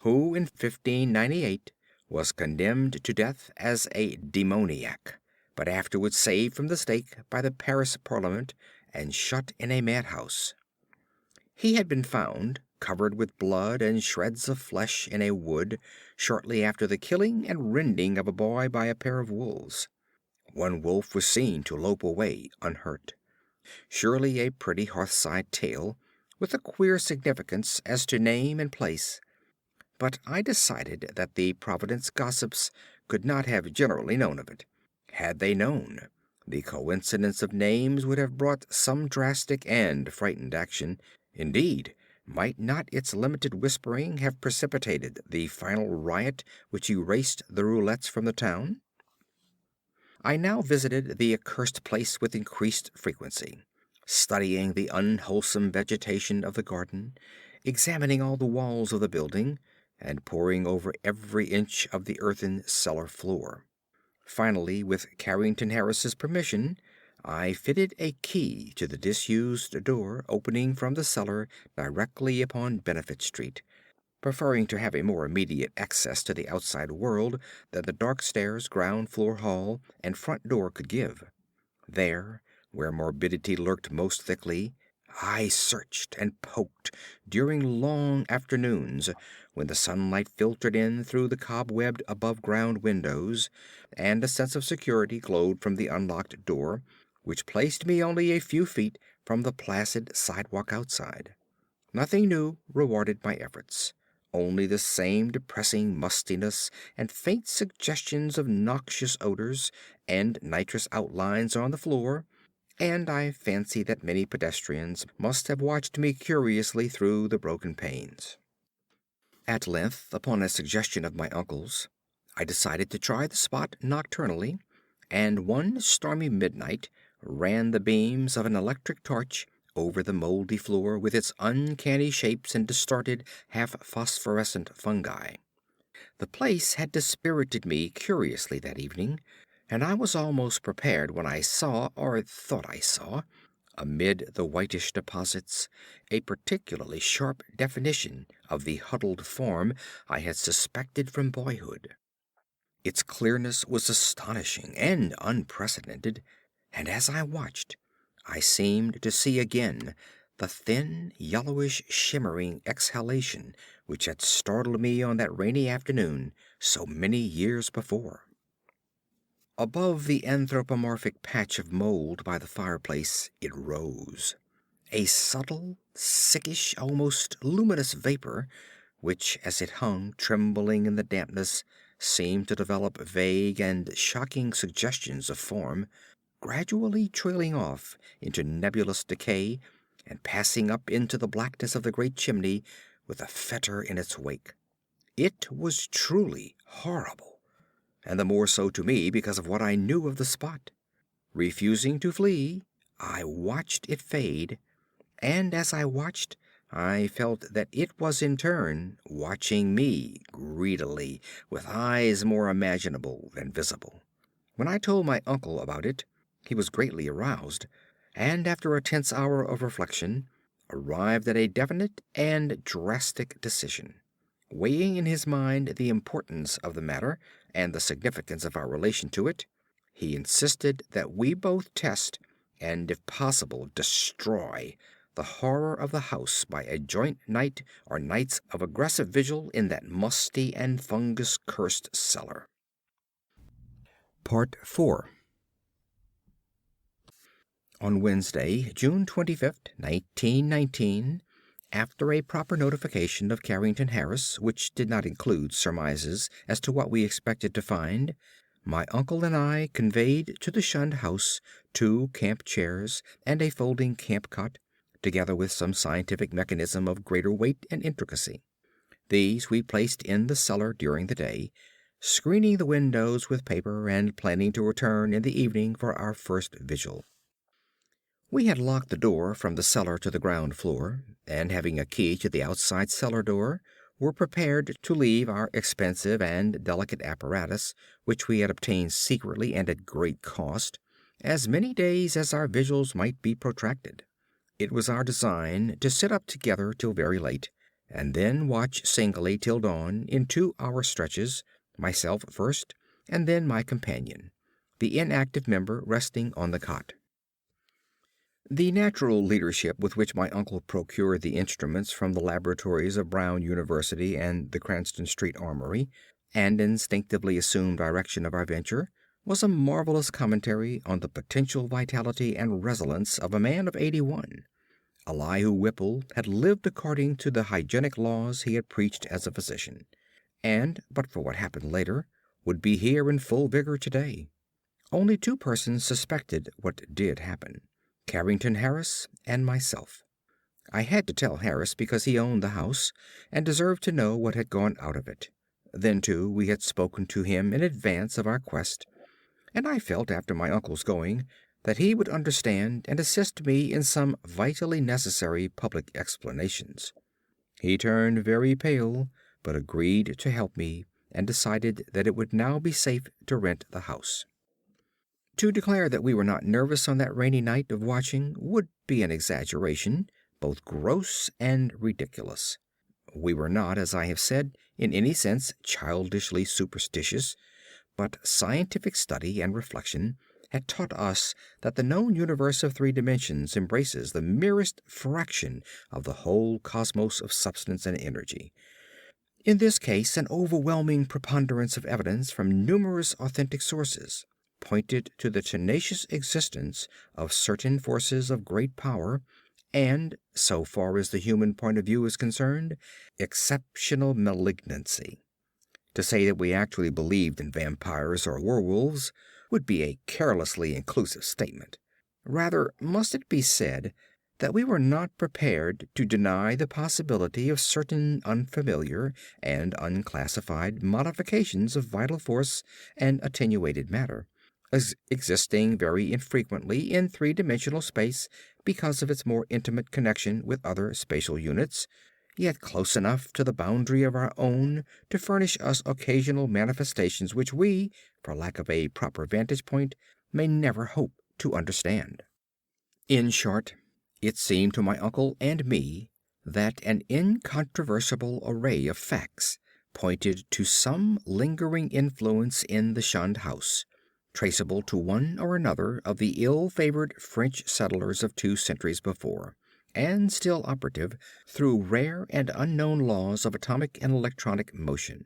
who in 1598 was condemned to death as a demoniac, but afterwards saved from the stake by the Paris Parliament and shut in a madhouse. He had been found covered with blood and shreds of flesh in a wood shortly after the killing and rending of a boy by a pair of wolves. One wolf was seen to lope away unhurt. Surely a pretty hearthside tale, with a queer significance as to name and place. But I decided that the Providence gossips could not have generally known of it. Had they known, the coincidence of names would have brought some drastic and frightened action. Indeed, might not its limited whispering have precipitated the final riot which erased the Roulettes from the town? I now visited the accursed place with increased frequency, studying the unwholesome vegetation of the garden, examining all the walls of the building, and poring over every inch of the earthen cellar floor. Finally, with Carrington Harris's permission, I fitted a key to the disused door opening from the cellar directly upon Benefit Street, preferring to have a more immediate access to the outside world than the dark stairs, ground floor hall, and front door could give. There, where morbidity lurked most thickly, I searched and poked during long afternoons when the sunlight filtered in through the cobwebbed above-ground windows, and a sense of security glowed from the unlocked door, which placed me only a few feet from the placid sidewalk outside. Nothing new rewarded my efforts. Only the same depressing mustiness and faint suggestions of noxious odors and nitrous outlines on the floor, and I fancy that many pedestrians must have watched me curiously through the broken panes. At length, upon a suggestion of my uncle's, I decided to try the spot nocturnally, and one stormy midnight ran the beams of an electric torch over the moldy floor with its uncanny shapes and distorted, half-phosphorescent fungi. The place had dispirited me curiously that evening, and I was almost prepared when I saw, or thought I saw, amid the whitish deposits, a particularly sharp definition of the huddled form I had suspected from boyhood. Its clearness was astonishing and unprecedented, and as I watched, I seemed to see again the thin, yellowish, shimmering exhalation which had startled me on that rainy afternoon so many years before. Above the anthropomorphic patch of mold by the fireplace it rose, a subtle, sickish, almost luminous vapor, which, as it hung trembling in the dampness, seemed to develop vague and shocking suggestions of form, gradually trailing off into nebulous decay and passing up into the blackness of the great chimney with a fetor in its wake. It was truly horrible, and the more so to me because of what I knew of the spot. Refusing to flee, I watched it fade, and as I watched, I felt that it was in turn watching me greedily, with eyes more imaginable than visible. When I told my uncle about it, he was greatly aroused, and after a tense hour of reflection, arrived at a definite and drastic decision. Weighing in his mind the importance of the matter and the significance of our relation to it, he insisted that we both test, and if possible destroy, the horror of the house by a joint night or nights of aggressive vigil in that musty and fungus-cursed cellar. Part 4. On Wednesday, June 25th, 1919, after a proper notification of Carrington Harris, which did not include surmises as to what we expected to find, my uncle and I conveyed to the Shunned house 2 camp chairs and a folding camp cot, together with some scientific mechanism of greater weight and intricacy. These we placed in the cellar during the day, screening the windows with paper and planning to return in the evening for our first vigil. We had locked the door from the cellar to the ground floor, and having a key to the outside cellar door, were prepared to leave our expensive and delicate apparatus, which we had obtained secretly and at great cost, as many days as our vigils might be protracted. It was our design to sit up together till very late, and then watch singly till dawn in 2-hour stretches, myself first, and then my companion, the inactive member resting on the cot. The natural leadership with which my uncle procured the instruments from the laboratories of Brown University and the Cranston Street Armory, and instinctively assumed direction of our venture, was a marvelous commentary on the potential vitality and resilience of a man of 81. Elihu Whipple had lived according to the hygienic laws he had preached as a physician, and, but for what happened later, would be here in full vigor today. Only 2 persons suspected what did happen: Carrington Harris and myself. I had to tell Harris because he owned the house and deserved to know what had gone out of it. Then, too, we had spoken to him in advance of our quest, and I felt after my uncle's going that he would understand and assist me in some vitally necessary public explanations. He turned very pale, but agreed to help me, and decided that it would now be safe to rent the house. To declare that we were not nervous on that rainy night of watching would be an exaggeration, both gross and ridiculous. We were not, as I have said, in any sense childishly superstitious, but scientific study and reflection had taught us that the known universe of 3 dimensions embraces the merest fraction of the whole cosmos of substance and energy. In this case, an overwhelming preponderance of evidence from numerous authentic sources pointed to the tenacious existence of certain forces of great power and, so far as the human point of view is concerned, exceptional malignancy. To say that we actually believed in vampires or werewolves would be a carelessly inclusive statement. Rather must it be said that we were not prepared to deny the possibility of certain unfamiliar and unclassified modifications of vital force and attenuated matter, existing very infrequently in 3-dimensional space because of its more intimate connection with other spatial units, yet close enough to the boundary of our own to furnish us occasional manifestations which we, for lack of a proper vantage point, may never hope to understand. In short, it seemed to my uncle and me that an incontrovertible array of facts pointed to some lingering influence in the Shunned house, traceable to one or another of the ill-favored French settlers of 2 centuries before, and still operative through rare and unknown laws of atomic and electronic motion.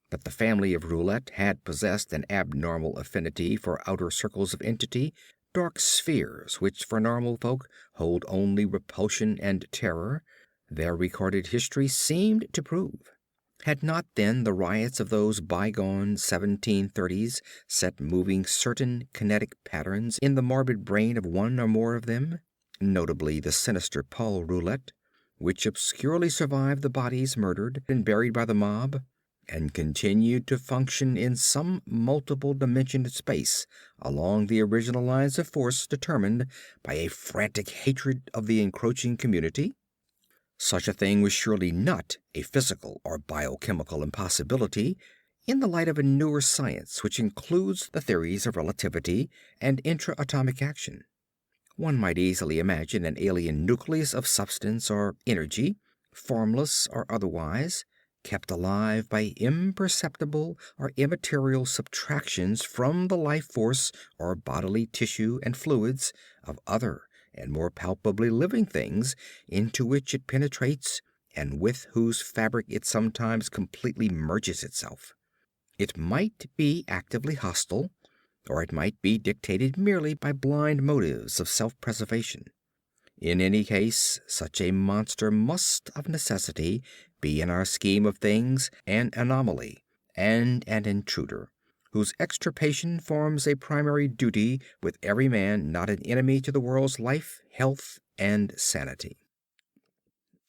That the family of Roulette had possessed an abnormal affinity for outer circles of entity, dark spheres which for normal folk hold only repulsion and terror, their recorded history seemed to prove. Had not then the riots of those bygone 1730s set moving certain kinetic patterns in the morbid brain of one or more of them, notably the sinister Paul roulette, which obscurely survived the bodies murdered and buried by the mob, and continued to function in some multiple dimensioned space along the original lines of force determined by a frantic hatred of the encroaching community? Such a thing was surely not a physical or biochemical impossibility in the light of a newer science which includes the theories of relativity and intra-atomic action. One might easily imagine an alien nucleus of substance or energy, formless or otherwise, kept alive by imperceptible or immaterial subtractions from the life force or bodily tissue and fluids of other and more palpably living things into which it penetrates and with whose fabric it sometimes completely merges itself. It might be actively hostile, or it might be dictated merely by blind motives of self-preservation. In any case, such a monster must of necessity be in our scheme of things an anomaly and an intruder, whose extirpation forms a primary duty with every man not an enemy to the world's life, health, and sanity.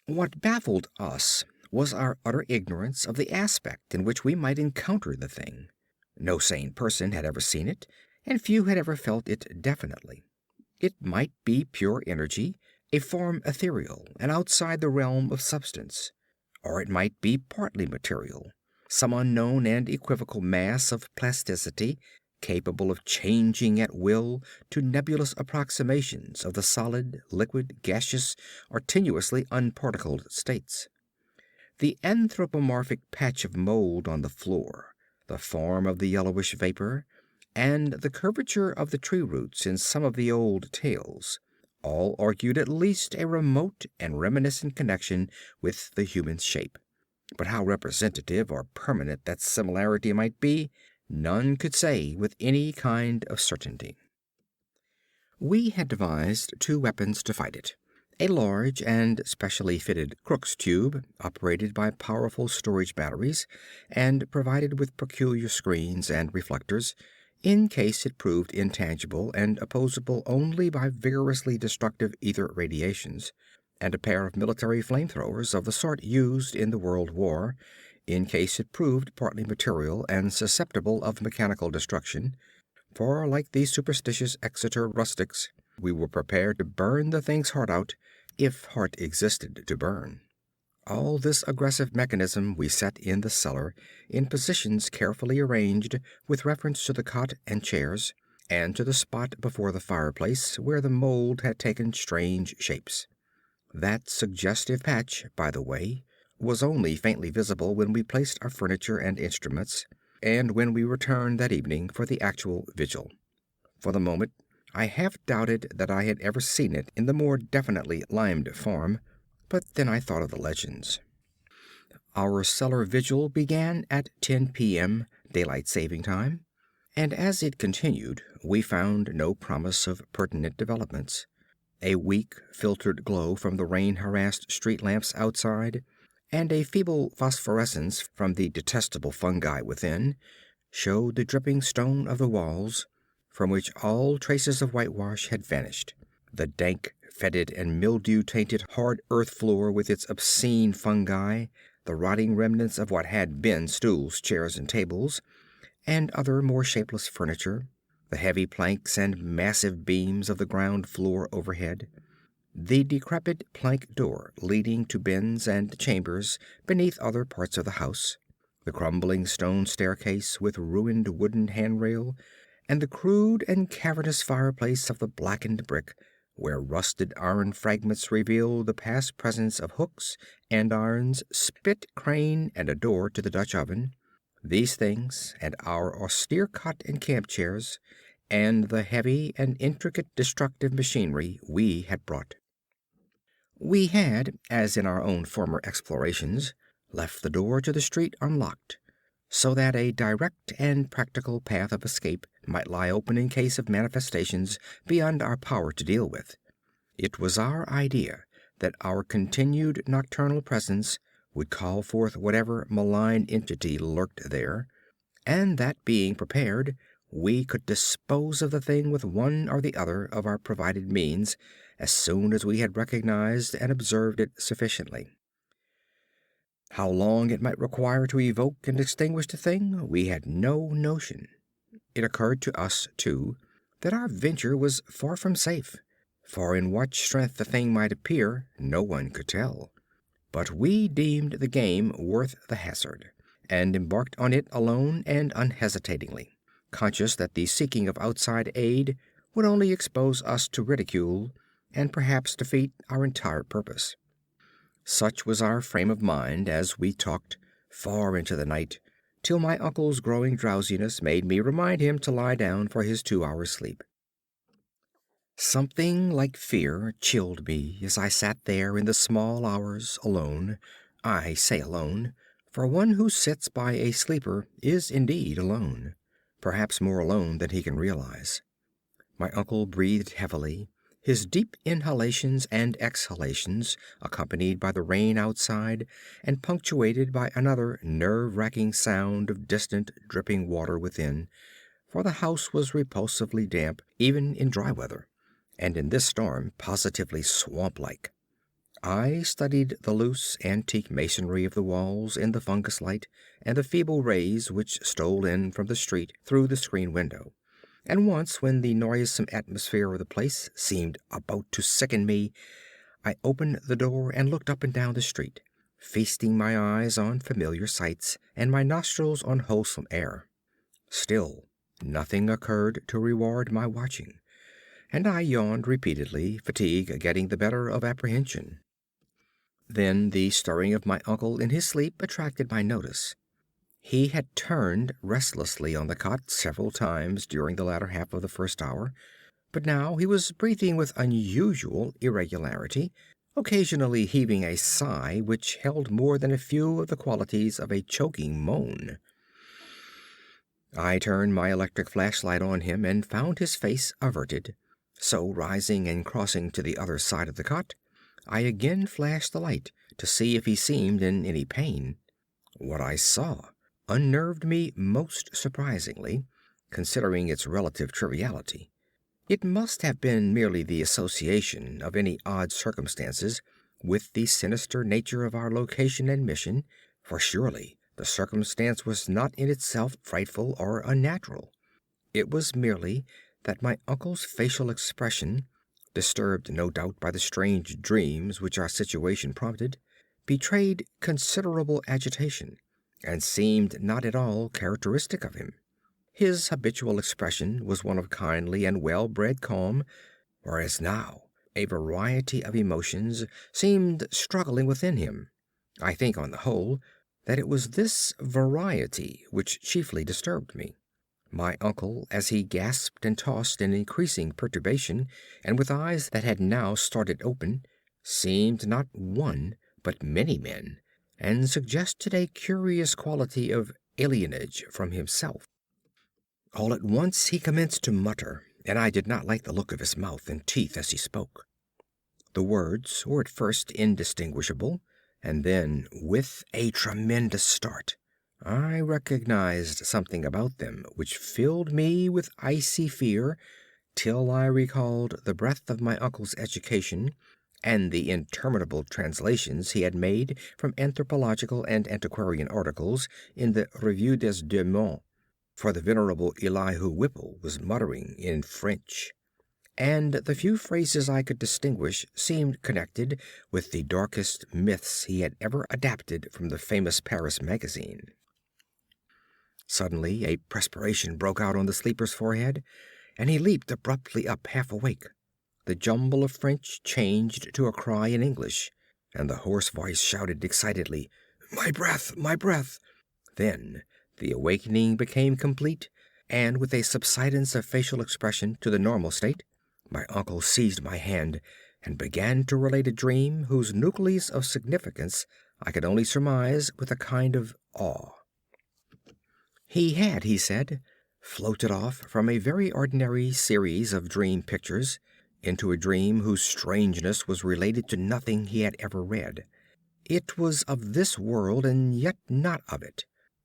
What baffled us was our utter ignorance of the aspect in which we might encounter the thing. No sane person had ever seen it, and few had ever felt it definitely. It might be pure energy, a form ethereal and outside the realm of substance, or it might be partly material, some unknown and equivocal mass of plasticity, capable of changing at will to nebulous approximations of the solid, liquid, gaseous, or tenuously unparticled states. The anthropomorphic patch of mold on the floor, the form of the yellowish vapor, and the curvature of the tree roots in some of the old tales, all argued at least a remote and reminiscent connection with the human shape. But how representative or permanent that similarity might be, none could say with any kind of certainty. We had devised two weapons to fight it. A large and specially fitted Crookes tube, operated by powerful storage batteries, and provided with peculiar screens and reflectors, in case it proved intangible and opposable only by vigorously destructive ether radiations, and a pair of military flamethrowers of the sort used in the World War, in case it proved partly material and susceptible of mechanical destruction, for like the superstitious Exeter rustics, we were prepared to burn the thing's heart out, if heart existed to burn. All this aggressive mechanism we set in the cellar in positions carefully arranged with reference to the cot and chairs, and to the spot before the fireplace where the mold had taken strange shapes. That suggestive patch, by the way, was only faintly visible when we placed our furniture and instruments, and when we returned that evening for the actual vigil. For the moment, I half doubted that I had ever seen it in the more definitely limned form, but then I thought of the legends. Our cellar vigil began at 10 p.m. daylight saving time, and as it continued, we found no promise of pertinent developments. A weak, filtered glow from the rain-harassed street lamps outside, and a feeble phosphorescence from the detestable fungi within, showed the dripping stone of the walls, from which all traces of whitewash had vanished. The dank, fetid, and mildew-tainted hard earth floor with its obscene fungi, the rotting remnants of what had been stools, chairs, and tables, and other more shapeless furniture, the heavy planks and massive beams of the ground floor overhead, the decrepit plank door leading to bins and chambers beneath other parts of the house, the crumbling stone staircase with ruined wooden handrail, and the crude and cavernous fireplace of the blackened brick, where rusted iron fragments revealed the past presence of hooks, andirons, spit crane, and a door to the Dutch oven. These things, and our austere cot and camp chairs, and the heavy and intricate destructive machinery we had brought. We had, as in our own former explorations, left the door to the street unlocked, so that a direct and practical path of escape might lie open in case of manifestations beyond our power to deal with. It was our idea that our continued nocturnal presence would call forth whatever malign entity lurked there, and that being prepared, we could dispose of the thing with one or the other of our provided means as soon as we had recognized and observed it sufficiently. How long it might require to evoke and extinguish the thing, we had no notion. It occurred to us, too, that our venture was far from safe, for in what strength the thing might appear no one could tell. But we deemed the game worth the hazard, and embarked on it alone and unhesitatingly, conscious that the seeking of outside aid would only expose us to ridicule, and perhaps defeat our entire purpose. Such was our frame of mind as we talked far into the night, till my uncle's growing drowsiness made me remind him to lie down for his 2 hours' sleep. Something like fear chilled me as I sat there in the small hours alone. I say alone, for one who sits by a sleeper is indeed alone, perhaps more alone than he can realize. My uncle breathed heavily, his deep inhalations and exhalations accompanied by the rain outside and punctuated by another nerve-racking sound of distant dripping water within, for the house was repulsively damp even in dry weather, and in this storm positively swamp-like. I studied the loose, antique masonry of the walls in the fungus light and the feeble rays which stole in from the street through the screen window. And once, when the noisome atmosphere of the place seemed about to sicken me, I opened the door and looked up and down the street, feasting my eyes on familiar sights and my nostrils on wholesome air. Still, nothing occurred to reward my watching, and I yawned repeatedly, fatigue getting the better of apprehension. Then the stirring of my uncle in his sleep attracted my notice. He had turned restlessly on the cot several times during the latter half of the first hour, but now he was breathing with unusual irregularity, occasionally heaving a sigh which held more than a few of the qualities of a choking moan. I turned my electric flashlight on him and found his face averted, so rising and crossing to the other side of the cot, I again flashed the light to see if he seemed in any pain. What I saw unnerved me most surprisingly, considering its relative triviality. It must have been merely the association of any odd circumstances with the sinister nature of our location and mission, for surely the circumstance was not in itself frightful or unnatural. It was merely that my uncle's facial expression, disturbed no doubt by the strange dreams which our situation prompted, betrayed considerable agitation, and seemed not at all characteristic of him. His habitual expression was one of kindly and well-bred calm, whereas now a variety of emotions seemed struggling within him. I think, on the whole, that it was this variety which chiefly disturbed me. My uncle, as he gasped and tossed in increasing perturbation, and with eyes that had now started open, seemed not one, but many men, and suggested a curious quality of alienage from himself. All at once he commenced to mutter, and I did not like the look of his mouth and teeth as he spoke. The words were at first indistinguishable, and then, with a tremendous start, I recognized something about them which filled me with icy fear, till I recalled the breadth of my uncle's education and the interminable translations he had made from anthropological and antiquarian articles in the Revue des Deux Mondes, for the venerable Elihu Whipple was muttering in French, and the few phrases I could distinguish seemed connected with the darkest myths he had ever adapted from the famous Paris magazine. Suddenly a perspiration broke out on the sleeper's forehead, and he leaped abruptly up half awake. The jumble of French changed to a cry in English, and the hoarse voice shouted excitedly, "My breath! My breath!" Then the awakening became complete, and with a subsidence of facial expression to the normal state, my uncle seized my hand and began to relate a dream whose nucleus of significance I could only surmise with a kind of awe. He had, he said, floated off from a very ordinary series of dream pictures into a dream whose strangeness was related to nothing he had ever read. It was of this world and yet not of it,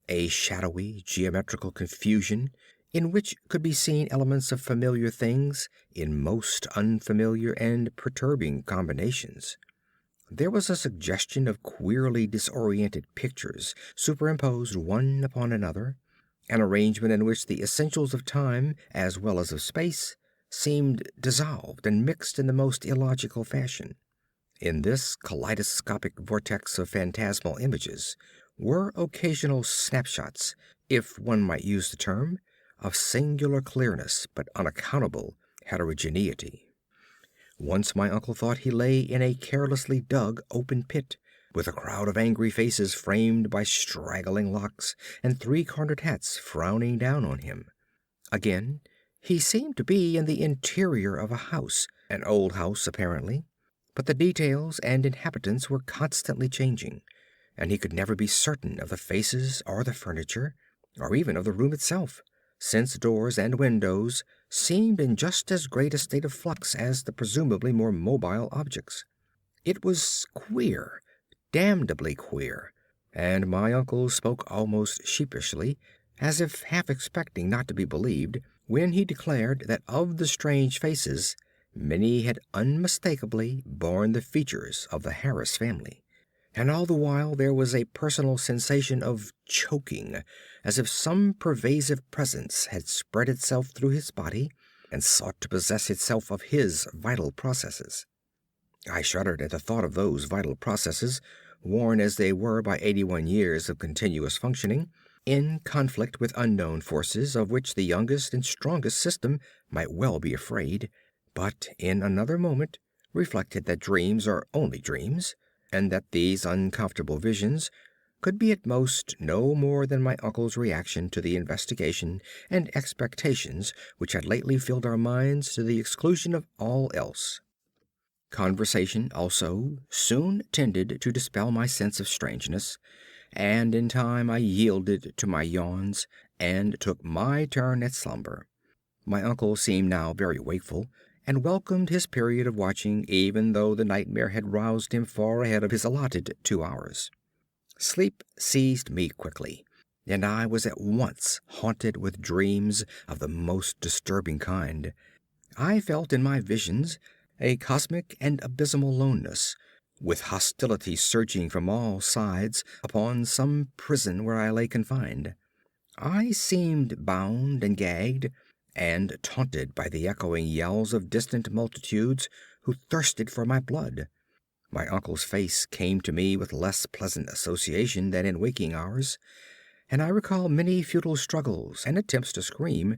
a shadowy geometrical confusion in which could be seen elements of familiar things in most unfamiliar and perturbing combinations. There was a suggestion of queerly disoriented pictures superimposed one upon another, an arrangement in which the essentials of time as well as of space seemed dissolved and mixed in the most illogical fashion. In this kaleidoscopic vortex of phantasmal images were occasional snapshots, if one might use the term, of singular clearness but unaccountable heterogeneity. Once my uncle thought he lay in a carelessly dug open pit, with a crowd of angry faces framed by straggling locks and three-cornered hats frowning down on him. Again, he seemed to be in the interior of a house, an old house apparently, but the details and inhabitants were constantly changing, and he could never be certain of the faces or the furniture, or even of the room itself, since doors and windows seemed in just as great a state of flux as the presumably more mobile objects. It was queer, damnably queer, and my uncle spoke almost sheepishly, as if half expecting not to be believed, when he declared that of the strange faces many had unmistakably borne the features of the Harris family. And all the while there was a personal sensation of choking, as if some pervasive presence had spread itself through his body and sought to possess itself of his vital processes. I shuddered at the thought of those vital processes, worn as they were by 81 years of continuous functioning, in conflict with unknown forces of which the youngest and strongest system might well be afraid, but in another moment reflected that dreams are only dreams, and that these uncomfortable visions could be at most no more than my uncle's reaction to the investigation and expectations which had lately filled our minds to the exclusion of all else. Conversation also soon tended to dispel my sense of strangeness, and in time I yielded to my yawns and took my turn at slumber. My uncle seemed now very wakeful, and welcomed his period of watching, even though the nightmare had roused him far ahead of his allotted 2 hours. Sleep seized me quickly, and I was at once haunted with dreams of the most disturbing kind. I felt in my visions a cosmic and abysmal loneness, with hostility surging from all sides upon some prison where I lay confined. I seemed bound and gagged, and taunted by the echoing yells of distant multitudes who thirsted for my blood. My uncle's face came to me with less pleasant association than in waking hours, and I recall many futile struggles and attempts to scream.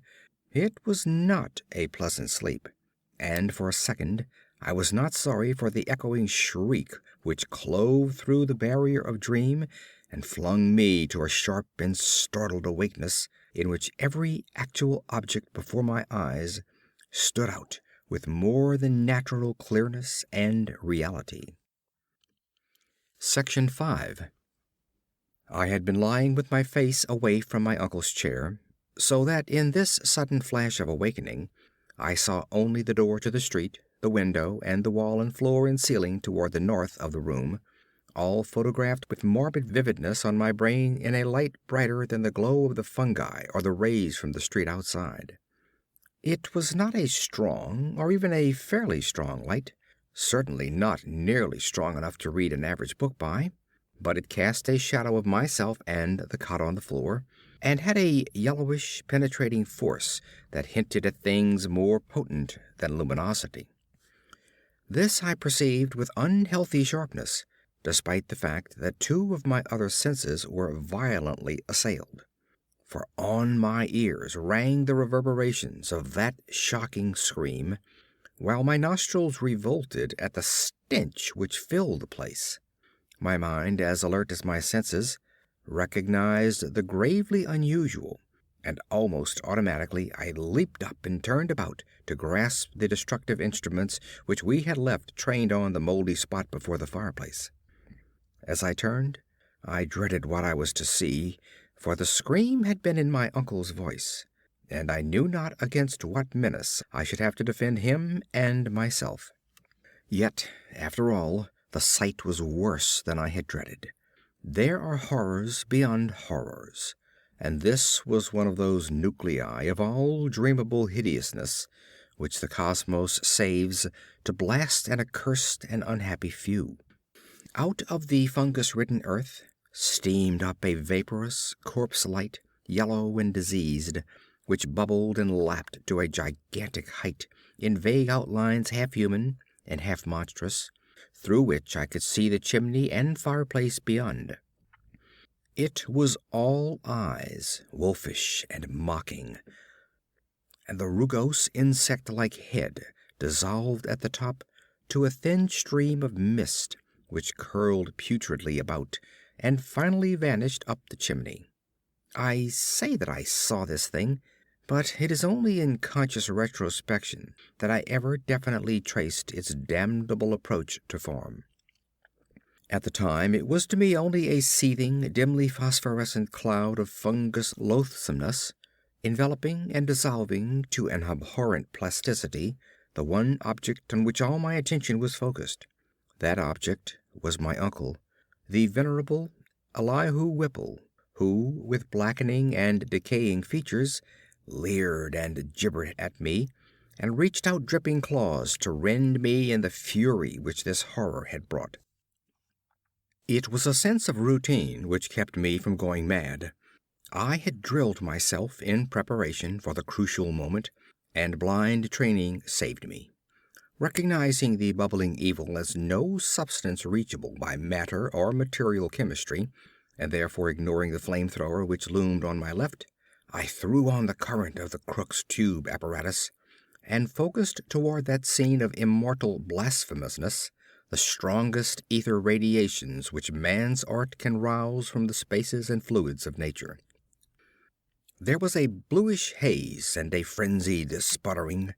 It was not a pleasant sleep, and for a second I was not sorry for the echoing shriek which clove through the barrier of dream and flung me to a sharp and startled awakeness, in which every actual object before my eyes stood out with more than natural clearness and reality. Section 5. I had been lying with my face away from my uncle's chair, so that in this sudden flash of awakening I saw only the door to the street, the window, and the wall and floor and ceiling toward the north of the room, all photographed with morbid vividness on my brain in a light brighter than the glow of the fungi or the rays from the street outside. It was not a strong, or even a fairly strong light, certainly not nearly strong enough to read an average book by, but it cast a shadow of myself and the cot on the floor, and had a yellowish penetrating force that hinted at things more potent than luminosity. This I perceived with unhealthy sharpness, despite the fact that 2 of my other senses were violently assailed. For on my ears rang the reverberations of that shocking scream, while my nostrils revolted at the stench which filled the place. My mind, as alert as my senses, recognized the gravely unusual, and almost automatically I leaped up and turned about to grasp the destructive instruments which we had left trained on the moldy spot before the fireplace. As I turned, I dreaded what I was to see, for the scream had been in my uncle's voice, and I knew not against what menace I should have to defend him and myself. Yet, after all, The sight was worse than I had dreaded. There are horrors beyond horrors, and this was one of those nuclei of all dreamable hideousness which the cosmos saves to blast an accursed and unhappy few. Out of the fungus-ridden earth steamed up a vaporous, corpse-light, yellow and diseased, which bubbled and lapped to a gigantic height in vague outlines half human and half monstrous, through which I could see the chimney and fireplace beyond. It was all eyes, wolfish and mocking, and the rugose insect-like head dissolved at the top to a thin stream of mist which curled putridly about and finally vanished up the chimney. I say that I saw this thing, but it is only in conscious retrospection that I ever definitely traced its damnable approach to form. At the time it was to me only a seething, dimly phosphorescent cloud of fungus loathsomeness, enveloping and dissolving to an abhorrent plasticity the one object on which all my attention was focused. That object was my uncle, the venerable Elihu Whipple, who, with blackening and decaying features, leered and gibbered at me, and reached out dripping claws to rend me in the fury which this horror had brought. It was a sense of routine which kept me from going mad. I had drilled myself in preparation for the crucial moment, and blind training saved me. Recognizing the bubbling evil as no substance reachable by matter or material chemistry, and therefore ignoring the flamethrower which loomed on my left, I threw on the current of the Crookes tube apparatus, and focused toward that scene of immortal blasphemousness, the strongest ether radiations which man's art can rouse from the spaces and fluids of nature. There was a bluish haze and a frenzied sputtering,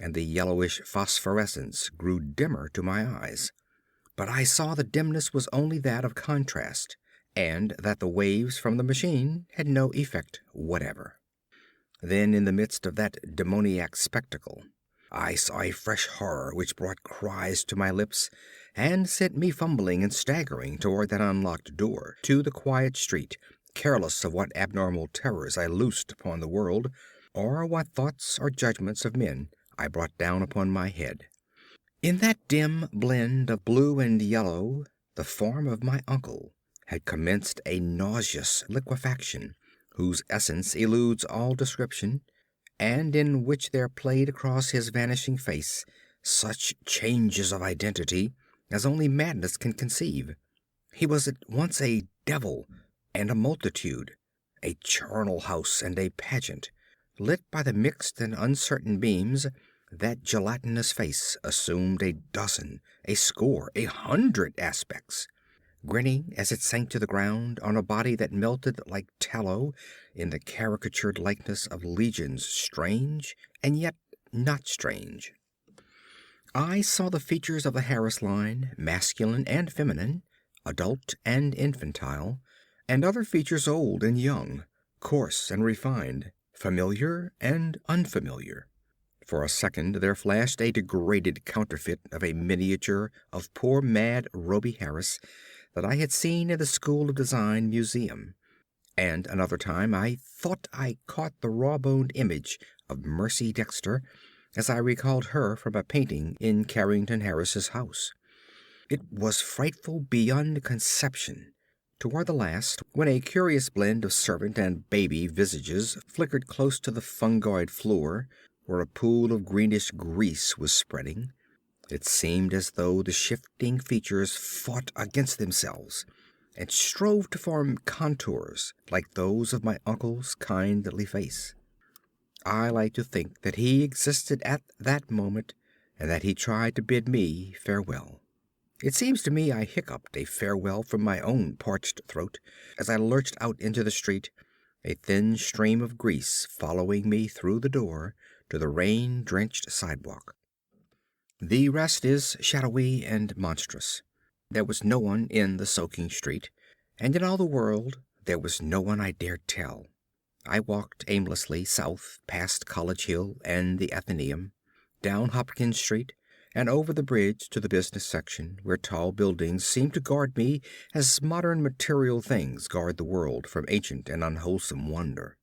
and the yellowish phosphorescence grew dimmer to my eyes. But I saw the dimness was only that of contrast, and that the waves from the machine had no effect whatever. Then, in the midst of that demoniac spectacle, I saw a fresh horror which brought cries to my lips and sent me fumbling and staggering toward that unlocked door to the quiet street, careless of what abnormal terrors I loosed upon the world, or what thoughts or judgments of men I brought down upon my head. In that dim blend of blue and yellow, the form of my uncle had commenced a nauseous liquefaction whose essence eludes all description, and in which there played across his vanishing face such changes of identity as only madness can conceive. He was at once a devil and a multitude, a charnel house and a pageant. Lit by the mixed and uncertain beams, that gelatinous face assumed a dozen, a score, 100 aspects, grinning as it sank to the ground on a body that melted like tallow in the caricatured likeness of legions strange and yet not strange. I saw the features of the Harris line, masculine and feminine, adult and infantile, and other features old and young, coarse and refined, familiar and unfamiliar. For a second there flashed a degraded counterfeit of a miniature of poor mad Rhoby Harris that I had seen in the School of Design Museum, and another time I thought I caught the raw-boned image of Mercy Dexter as I recalled her from a painting in Carrington Harris's house. It was frightful beyond conception. Toward the last, when a curious blend of servant and baby visages flickered close to the fungoid floor, where a pool of greenish grease was spreading, it seemed as though the shifting features fought against themselves and strove to form contours like those of my uncle's kindly face. I like to think that he existed at that moment, and that he tried to bid me farewell. It seems to me I hiccuped a farewell from my own parched throat as I lurched out into the street, a thin stream of grease following me through the door to the rain-drenched sidewalk. The rest is shadowy and monstrous. There was no one in the soaking street, and in all the world there was no one I dared tell. I walked aimlessly south past College Hill and the Athenaeum, down Hopkins Street, and over the bridge to the business section, where tall buildings seemed to guard me as modern material things guard the world from ancient and unwholesome wonder.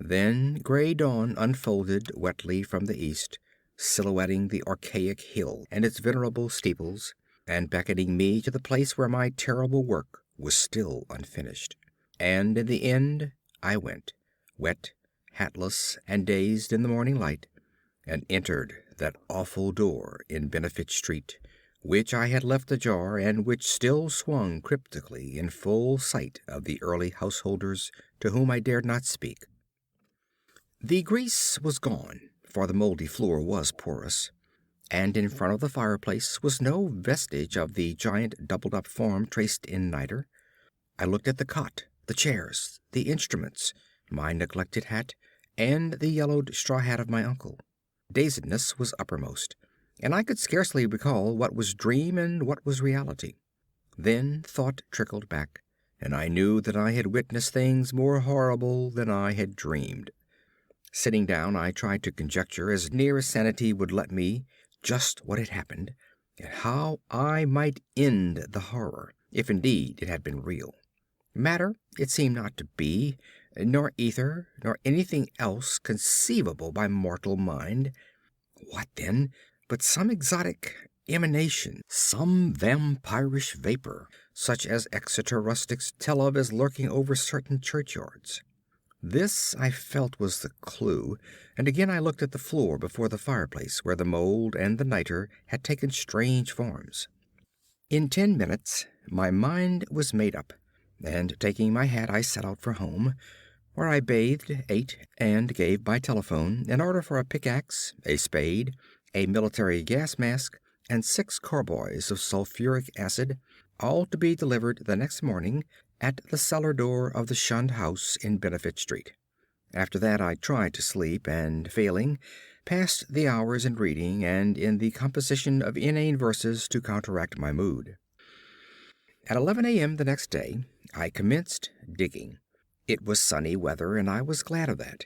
Then gray dawn unfolded wetly from the east, silhouetting the archaic hill and its venerable steeples, and beckoning me to the place where my terrible work was still unfinished. And in the end I went, wet, hatless, and dazed in the morning light, and entered that awful door in Benefit Street, which I had left ajar and which still swung cryptically in full sight of the early householders to whom I dared not speak. The grease was gone, for the moldy floor was porous, and in front of the fireplace was no vestige of the giant doubled-up form traced in niter. I looked at the cot, the chairs, the instruments, my neglected hat, and the yellowed straw hat of my uncle. Dazedness was uppermost, and I could scarcely recall what was dream and what was reality. Then thought trickled back, and I knew that I had witnessed things more horrible than I had dreamed. Sitting down, I tried to conjecture, as near as sanity would let me, just what had happened, and how I might end the horror, if indeed it had been real. Matter it seemed not to be, nor ether, nor anything else conceivable by mortal mind. What then but some exotic emanation, some vampirish vapor, such as Exeter rustics tell of as lurking over certain churchyards? This I felt was the clue, and again I looked at the floor before the fireplace, where the mold and the niter had taken strange forms. In 10 minutes my mind was made up, and taking my hat I set out for home, where I bathed, ate, and gave by telephone an order for a pickaxe, a spade, a military gas mask, and 6 carboys of sulfuric acid, all to be delivered the next morning at the cellar door of the Shunned house in Benefit Street. After that I tried to sleep, and failing, passed the hours in reading and in the composition of inane verses to counteract my mood. At 11 a.m. the next day I commenced digging. It was sunny weather, and I was glad of that.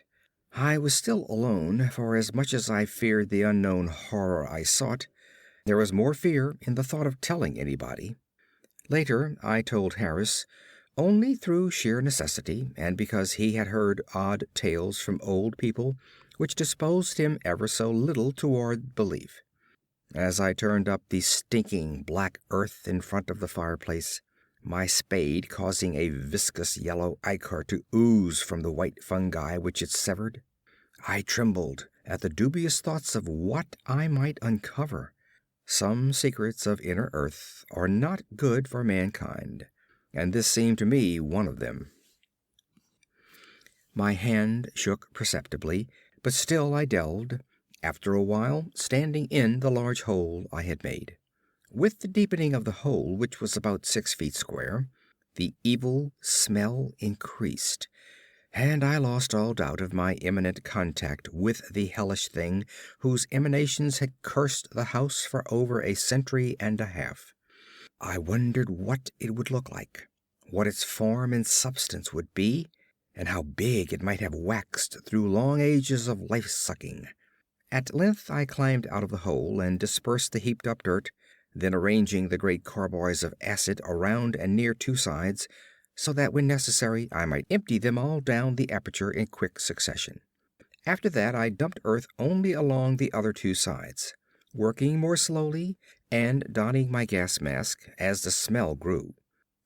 I was still alone, for as much as I feared the unknown horror I sought, there was more fear in the thought of telling anybody. Later I told Harris, only through sheer necessity, and because he had heard odd tales from old people which disposed him ever so little toward belief. As I turned up the stinking black earth in front of the fireplace, my spade causing a viscous yellow ichor to ooze from the white fungi which it severed, I trembled at the dubious thoughts of what I might uncover. Some secrets of inner earth are not good for mankind, and this seemed to me one of them. My hand shook perceptibly, but still I delved, after a while standing in the large hole I had made. With the deepening of the hole, which was about 6 feet square, the evil smell increased, and I lost all doubt of my imminent contact with the hellish thing whose emanations had cursed the house for over a century and a half. I wondered what it would look like, what its form and substance would be, and how big it might have waxed through long ages of life-sucking. At length I climbed out of the hole and dispersed the heaped-up dirt, then arranging the great carboys of acid around and near 2 sides, so that when necessary I might empty them all down the aperture in quick succession. After that I dumped earth only along the other 2 sides, working more slowly and donning my gas mask as the smell grew.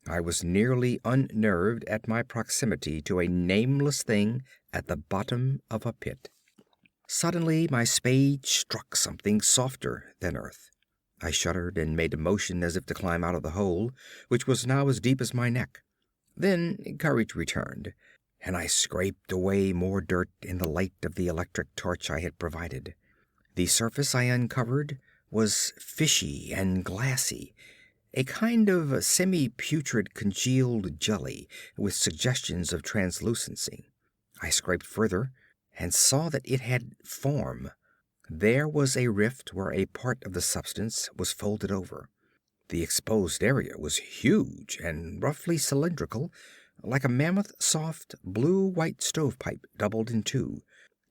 I was nearly unnerved at my proximity to a nameless thing at the bottom of a pit. Suddenly my spade struck something softer than earth. I shuddered and made a motion as if to climb out of the hole, which was now as deep as my neck. Then courage returned, and I scraped away more dirt in the light of the electric torch I had provided. The surface I uncovered was fishy and glassy, a kind of semi-putrid congealed jelly with suggestions of translucency. I scraped further and saw that it had form. There was a rift where a part of the substance was folded over. The exposed area was huge and roughly cylindrical, like a mammoth soft blue-white stovepipe doubled in 2,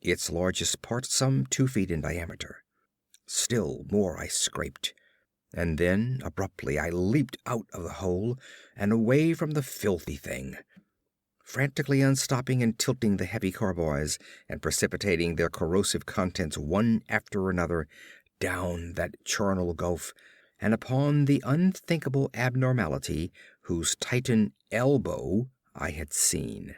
its largest part some 2 feet in diameter. Still more I scraped, and then abruptly I leaped out of the hole and away from the filthy thing, frantically unstopping and tilting the heavy carboys and precipitating their corrosive contents one after another down that charnel gulf and upon the unthinkable abnormality whose Titan elbow I had seen.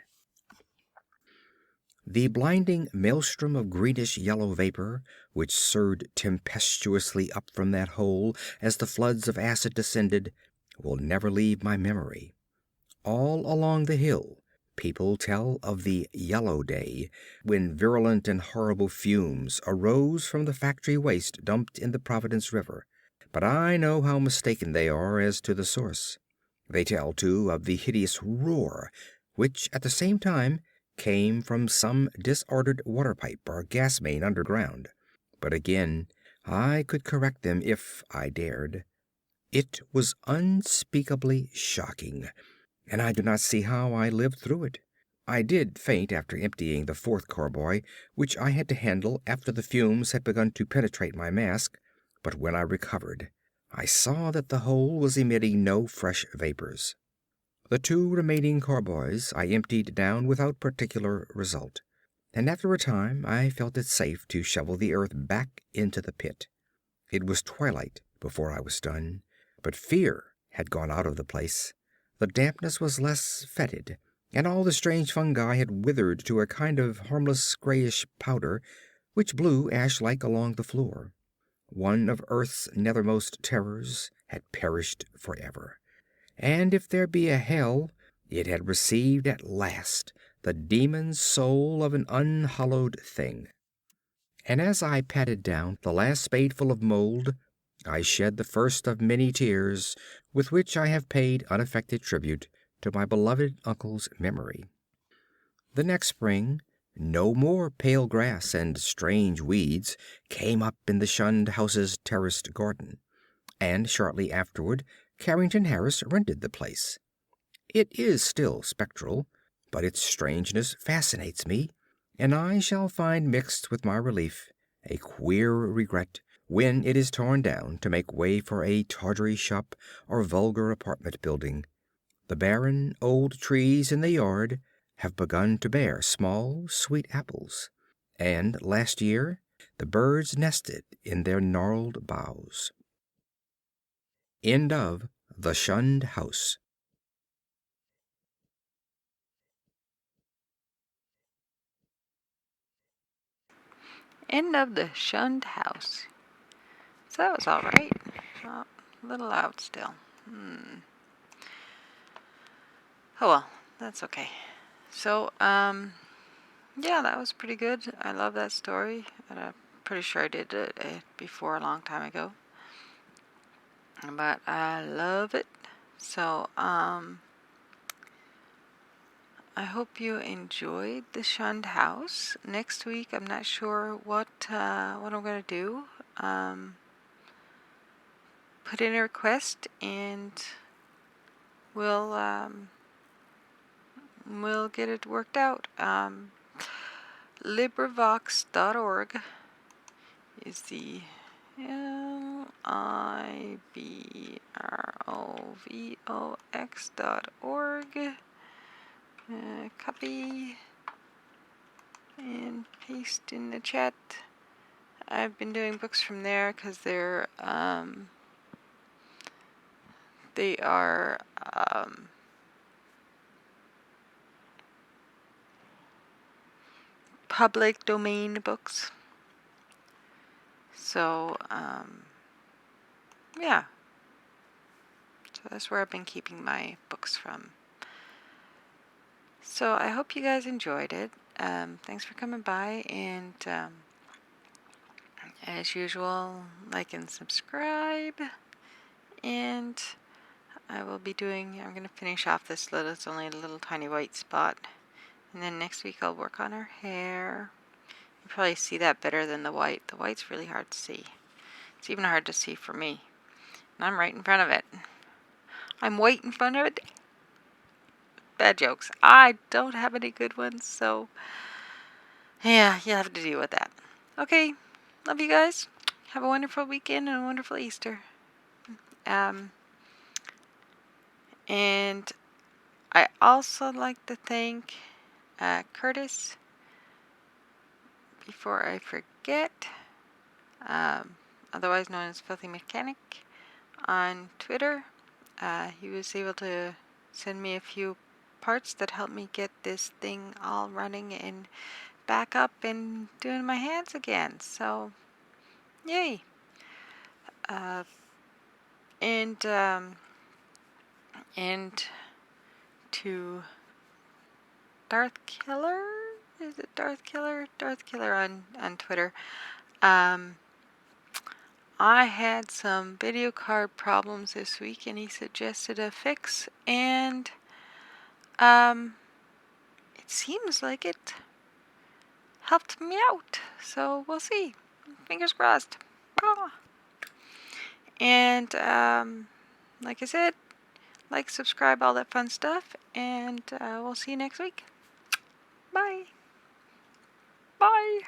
The blinding maelstrom of greenish yellow vapor which surged tempestuously up from that hole as the floods of acid descended will never leave my memory. All along the hill people tell of the Yellow Day, when virulent and horrible fumes arose from the factory waste dumped in the Providence River. But I know how mistaken they are as to the source. They tell, too, of the hideous roar, which at the same time came from some disordered water pipe or gas main underground. But again, I could correct them if I dared. It was unspeakably shocking, and I do not see how I lived through it. I did faint after emptying the fourth carboy, which I had to handle after the fumes had begun to penetrate my mask, but when I recovered, I saw that the hole was emitting no fresh vapors. The two remaining carboys I emptied down without particular result, and after a time I felt it safe to shovel the earth back into the pit. It was twilight before I was done, but fear had gone out of the place. The dampness was less fetid, and all the strange fungi had withered to a kind of harmless grayish powder which blew ash-like along the floor. One of earth's nethermost terrors had perished forever. And if there be a hell, it had received at last the demon soul of an unhallowed thing. And as I patted down the last spadeful of mold, I shed the first of many tears with which I have paid unaffected tribute to my beloved uncle's memory. The next spring, no more pale grass and strange weeds came up in the Shunned house's terraced garden, and shortly afterward Carrington Harris rented the place. It is still spectral, but its strangeness fascinates me, and I shall find mixed with my relief a queer regret when it is torn down to make way for a tawdry shop or vulgar apartment building. The barren old trees in the yard have begun to bear small, sweet apples, and last year the birds nested in their gnarled boughs. End of The Shunned House. End of The Shunned House. So that was all right. Well, a little loud still. Oh well, that's okay. So, yeah, that was pretty good. I love that story. And I'm pretty sure I did it before a long time ago. But I love it. So, I hope you enjoyed The Shunned House. Next week, I'm not sure what I'm gonna do. Put in a request, and we'll get it worked out. LibriVox.org is the LibriVox.org. Copy and paste in the chat. I've been doing books from there because they are public domain books. So, yeah. So that's where I've been keeping my books from. So I hope you guys enjoyed it. Thanks for coming by, and as usual, like and subscribe. And I'm going to finish off this little, it's only a little tiny white spot. And then next week I'll work on her hair. You probably see that better than the white. The white's really hard to see. It's even hard to see for me. And I'm right in front of it. I'm right in front of it. Bad jokes. I don't have any good ones, so yeah, you'll have to deal with that. Okay, love you guys. have a wonderful weekend and a wonderful Easter. And I also like to thank Curtis, before I forget, otherwise known as Filthy Mechanic, on Twitter. He was able to send me a few parts that helped me get this thing all running and back up and doing my hands again. So, yay! And to Darth Killer, is it Darth Killer? Darth Killer on Twitter. I had some video card problems this week, and he suggested a fix, and it seems like it helped me out. So we'll see. Fingers crossed. And like I said, like, subscribe, all that fun stuff, and we'll see you next week. Bye. Bye.